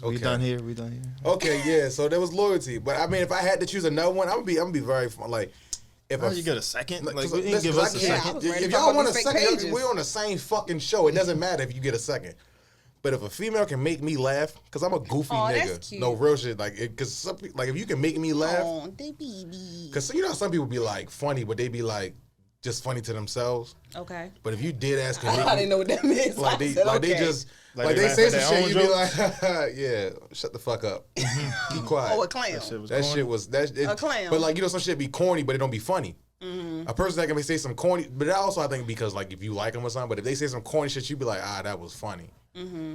C: okay.
D: We done here. We done here.
C: Okay, yeah. So there was loyalty, but I mean, if I had to choose another one, I'm gonna be very fun. Like, if
D: How you get a second? Like,
C: cause
D: we didn't
C: listen,
D: give us a
C: 'cause I can't-
B: second. I was ready
C: If
B: to
C: y'all
B: talk
C: want a
B: about these fake
C: second,
B: pages.
C: we're on the same fucking show. It doesn't matter if you get a second. But if a female can make me laugh, cause I'm a goofy
B: Aw,
C: nigga,
B: that's cute.
C: no real shit. Like, cause some people, like if you can make me laugh,
B: Oh, the baby.
C: cause you know some people be like funny, but they be like just funny to themselves.
B: Okay.
C: But if you did ask, can
B: I
C: make
B: didn't
C: me,
B: know what that meant.
C: like they,
B: I said,
C: like they
B: okay.
C: just,
D: Like
C: like
D: they
C: they
D: laugh
C: say
D: at
C: some
D: their
C: shit, you
D: own
C: be like, yeah, shut the fuck up, keep quiet.
B: Oh, a clown.
C: That shit was
B: A clown.
C: But like you know, some shit be corny, but it don't be funny. A person that can say some corny, but that also I think because like if you like them or something, but if they say some corny shit, you be like, that was funny.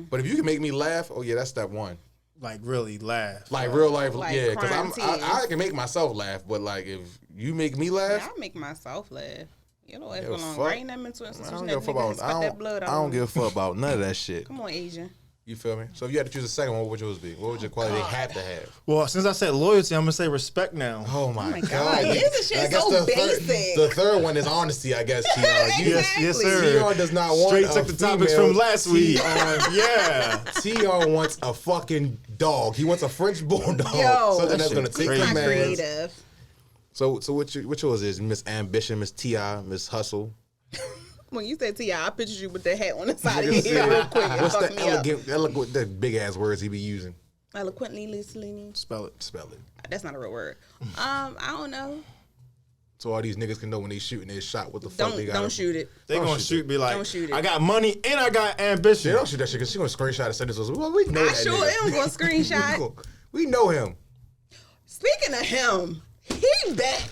C: But if you can make me laugh, oh yeah, that's step one.
D: Like really laugh.
C: Like real life,
B: Like
C: yeah, because
B: crying
C: I can make myself laugh, but like if you make me laugh,
B: I make myself laugh. You know what's
C: Yeah,
B: going on?
C: fuck.
B: Rain that mental
C: I
B: institution.
C: don't
B: That
C: give a fuck
B: nigga
C: about
B: spat that blood out.
C: I don't give a fuck about none of that shit.
B: Come on, Asian.
C: You feel me? So if you had to choose a second one, what would yours be? What would your quality have to have?
D: Well, since I said loyalty, I'm gonna say respect now.
C: Oh my,
B: my
C: god!
B: God. This shit
C: I guess
B: so
C: the
B: basic.
C: the third one is honesty, I guess. Teon.
D: Yes, sir.
C: Teon does not want
D: Straight
C: a
D: took the topics
C: female.
D: from last week. Yeah.
C: Teon wants a fucking dog. He wants a French bulldog.
B: Yo.
C: Something
B: That
C: that's
D: shit
C: gonna take
D: crazy.
C: the
B: Not
C: man.
B: creative.
C: So what yours is? Miss Ambition, Miss T.I., Miss Hustle.
B: When you said T.I., I pictured you with that hat on the side of your head real quick. It
C: What's
B: fucked
C: the
B: me up.
C: eloquent, the big ass words he be using?
B: Eloquently listening.
D: Spell it.
C: Spell it.
B: That's not a real word. I don't know.
C: So all these niggas can know when they shooting their shot. What the fuck they got?
B: Don't shoot it.
D: They
C: Don't
D: gonna
C: shoot
D: shoot, be like,
B: Don't shoot it.
D: I got money and I got ambition.
C: They don't shoot that shit because she gonna screenshot and send it to us. Well, we know
B: I
C: that
B: sure
C: nigga.
B: am gonna screenshot.
C: We know him.
B: Speaking of him, he back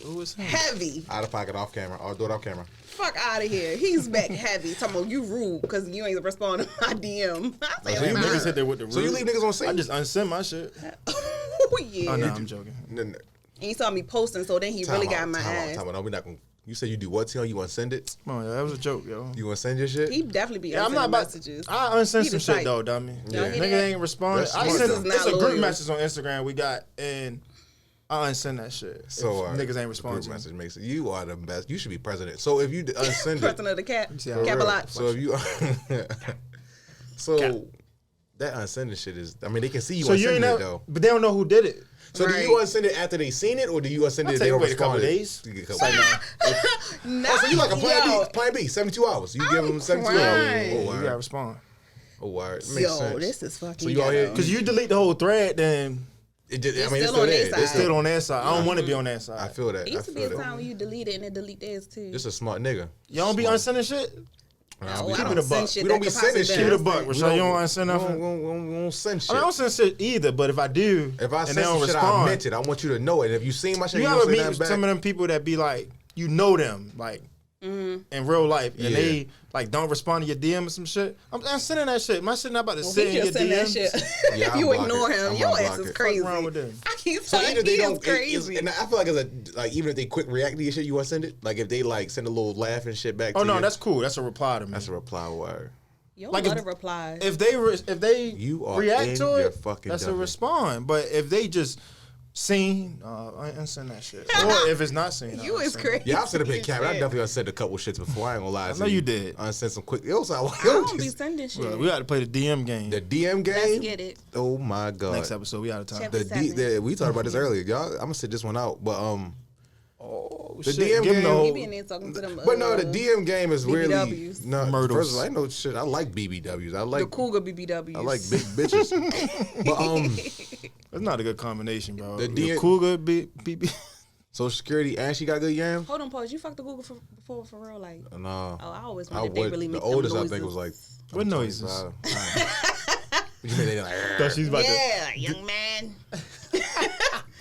D: Who is him?
B: heavy.
C: Out of pocket, off camera. I'll do it off camera.
B: Fuck out of here. He's back heavy. Talking about you rude because you ain't responding to my DM. I
C: So
B: say,
C: you
B: "Nah."
D: Niggas hit there with the
C: So you
D: rude.
C: leave niggas on scene?
D: I just unsent my shit.
B: Oh, yeah.
D: Oh, no, I'm joking.
B: And he saw me posting, so then he really got in my ass.
C: Time out. No, we not gonna. You said you do what, Teon? You want to send it?
D: Come on, yo, that was a joke, yo.
C: You want to send your shit?
B: He definitely be
D: Yeah, I'm
B: unsending
D: not about.
B: messages.
D: I unsent
B: He
D: some
B: the
D: shit
B: type.
D: though, dummy.
B: Y'all hear
D: Nigga
B: that?
D: ain't responding.
C: That's
D: I
C: smart.
D: sent
B: This is
D: it's a
B: not
D: group
B: loyal.
D: message on Instagram we got, and I unsend that shit.
C: So
D: if niggas ain't responding.
C: Group
D: to me.
C: message makes it. You are the best. You should be president. So if you unsend it,
B: President of the cap.
D: See how-
B: Cap a
C: real.
B: lot.
C: So if you, so that unsending shit is. I mean, they can see you
D: So you
C: unsending
D: ain't
C: it
D: know,
C: though.
D: but they don't know who did it.
C: So do you unsend it after they seen it, or do you unsend it if they don't
D: wait a couple
C: respond?
D: days.
C: You get a couple
D: Say
C: days.
D: no.
C: Oh, so you like a plan
B: Yo.
C: B? Plan B, 72 hours. You give them 72
B: crying.
C: hours. Oh,
D: You gotta
C: word.
D: respond.
C: Oh, word. Makes
B: Yo,
C: sense.
B: this is fucking
C: So you out here-
B: ghetto.
D: Cause you delete the whole thread, then
C: It did, I
B: It's
C: mean, it's
B: still
C: still
B: on
C: there.
B: their
C: It's
B: side.
D: still on their side. I don't want to be on that side.
C: I feel that.
B: It
C: I
B: used to be
C: feel
B: a
C: that.
B: time when you delete it and then delete theirs too.
C: Just a smart nigga.
D: You don't be unsending shit.
B: No,
C: we
B: I
C: don't-
B: don't
D: it a
B: send
D: buck.
B: shit
C: We
B: that
C: don't be
B: could
C: sending
B: possibly
C: shit.
D: Keep it a
B: be
D: buck, Rashad. You don't unsend nothing.
C: We don't send
D: I
C: shit.
D: mean, I don't send shit either, but if I do,
C: If I
D: and
C: send
D: they don't
C: some shit, I
D: respond,
C: meant it. I want you to know it. If you seen my shit,
D: you
C: you
D: ever
C: don't say
D: meet
C: nothing back.
D: some of them people that be like, you know them, like in real life, and
C: Yeah.
D: they like don't respond to your DM or some shit. I'm sending that shit. My shit not about to
B: Well,
D: sit
B: he
D: in your
B: just send that
D: DMs.
B: shit.
C: Yeah,
B: if
C: I'm
B: you
C: blocking.
B: ignore him,
C: I'm
B: your
C: gonna
B: ass
C: block
B: is
C: it.
B: crazy.
D: What's wrong with them?
B: I keep
C: So
B: telling
C: either they
B: he
C: don't,
B: is crazy.
C: and I feel like like even if they quick react to your shit, you want to send it. Like if they like send a little laughing shit back.
D: Oh
C: to
D: no,
C: you,
D: that's cool. That's a reply to me.
C: that's a reply word.
B: Yo,
D: like
B: lot
D: if-
B: of replies.
D: If they
C: You are
D: react
C: in
D: to
C: your
D: it,
C: fucking
D: that's a
C: dummy.
D: respond. But if they just seen, I unsend that shit. Or if it's not seen,
B: You
D: I
B: is
D: unsend it.
B: crazy.
C: Yeah, I've sent a bit cap. I
B: Shit.
C: definitely unsent a couple shits before. I ain't gonna lie.
D: I know you did.
C: Unsent some quick. It was like,
B: I don't be sending shit.
D: Well, we got to play the DM game.
C: the DM
B: Let's
C: game.
B: get it.
C: Oh my god.
D: Next episode, we out of time.
B: Chap-
C: The we talked about this earlier, y'all. I'm gonna sit this one out, but
D: Oh,
C: The
D: shit.
C: DM
D: Give him the
C: game-
D: whole.
B: He be in there talking to them.
C: But no, the DM game is really
B: BBWs.
C: no.
D: Myrtles.
C: First of all, I know shit. I like BBWs. I
B: The
C: like
B: cougar BBWs.
C: I like big bitches. But
D: That's not a good combination, bro.
C: The
D: The
C: DM
D: cougar, BB.
C: Social Security and she got good yams.
B: Hold on, pause. You fucked the cougar before for real? Like,
C: No,
B: oh, I always
C: I
B: wondered if they
C: would.
B: really
C: The
B: make them
C: oldest I
B: noises.
C: think was like
D: What noises?
C: 25. You mean they like?
D: Thought she's about to.
B: Yeah, young man.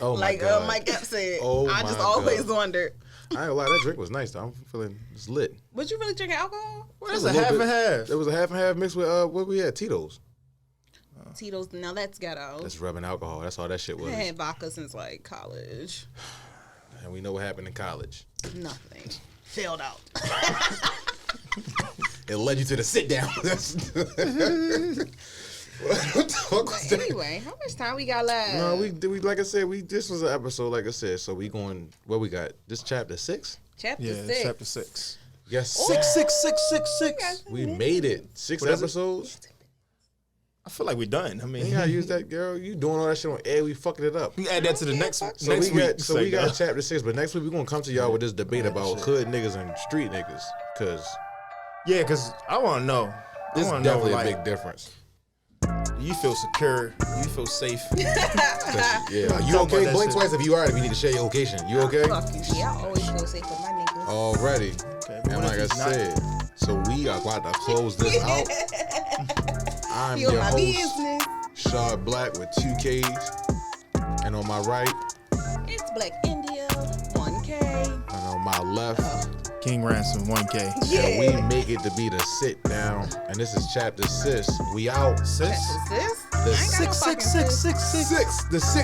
C: Oh my
B: Like
C: god.
B: Mike Epps said.
C: Oh
B: I just
C: my
B: always
C: God.
B: wondered.
C: I ain't gonna lie, that drink was nice though. I'm feeling it's lit.
B: Was you really drinking alcohol?
D: Well, that's
C: It
D: a
C: was
D: half
C: little
D: and
C: bit-
D: half.
C: It was a half and half mixed with what we had, Tito's.
B: Tito's. Now that's ghetto.
C: That's rubbing alcohol. That's all that shit was.
B: I had vodka since like college.
C: And we know what happened in college.
B: Nothing. Failed out.
C: It led you to the sit down. That's what the fuck was that?
B: Anyway, how much time we got left?
C: No, we like I said, this was an episode, like I said, so we going what we got? This chapter 6?
B: Chapter
D: Yeah,
B: 6.
D: chapter 6.
C: Yes,
D: Six.
C: we made it. 6
D: What is it?
C: episodes.
D: I feel like we're done. I mean,
C: You gotta use that, girl. You doing all that shit on air, we fucking it up.
D: we can add that to the next
B: fuck.
C: So
D: next
C: we
D: week.
C: got we got chapter 6, but next week we're gonna come to y'all with this debate about hood niggas and street niggas. Cause
D: Yeah, because I want to know.
C: this is
D: I want to know,
C: definitely
D: like,
C: a big difference.
D: do you feel secure? Do you feel safe?
C: Yeah. Are you
D: Talk about
C: okay?
D: that
C: Blink
D: shit.
C: twice if you are, if you need to share your location. You okay?
B: Fuck you. Yeah, I always feel safe with my niggas.
C: Already.
D: Okay, but
C: And
D: what
C: like I
D: if he's not?
C: said, so we are about to close this out. I'm
B: Feel
C: your
B: my
C: host,
B: business.
C: Shad Black with 2 Ks. And on my right,
B: It's Black India, 1K.
C: and on my left,
D: King Ransom, 1K.
B: Yeah.
C: and we make it to be the sit down. And this is chapter 6. We out.
D: Sis?
B: Sis?
C: The
B: I ain't got no fucking sis.
C: 6. The 6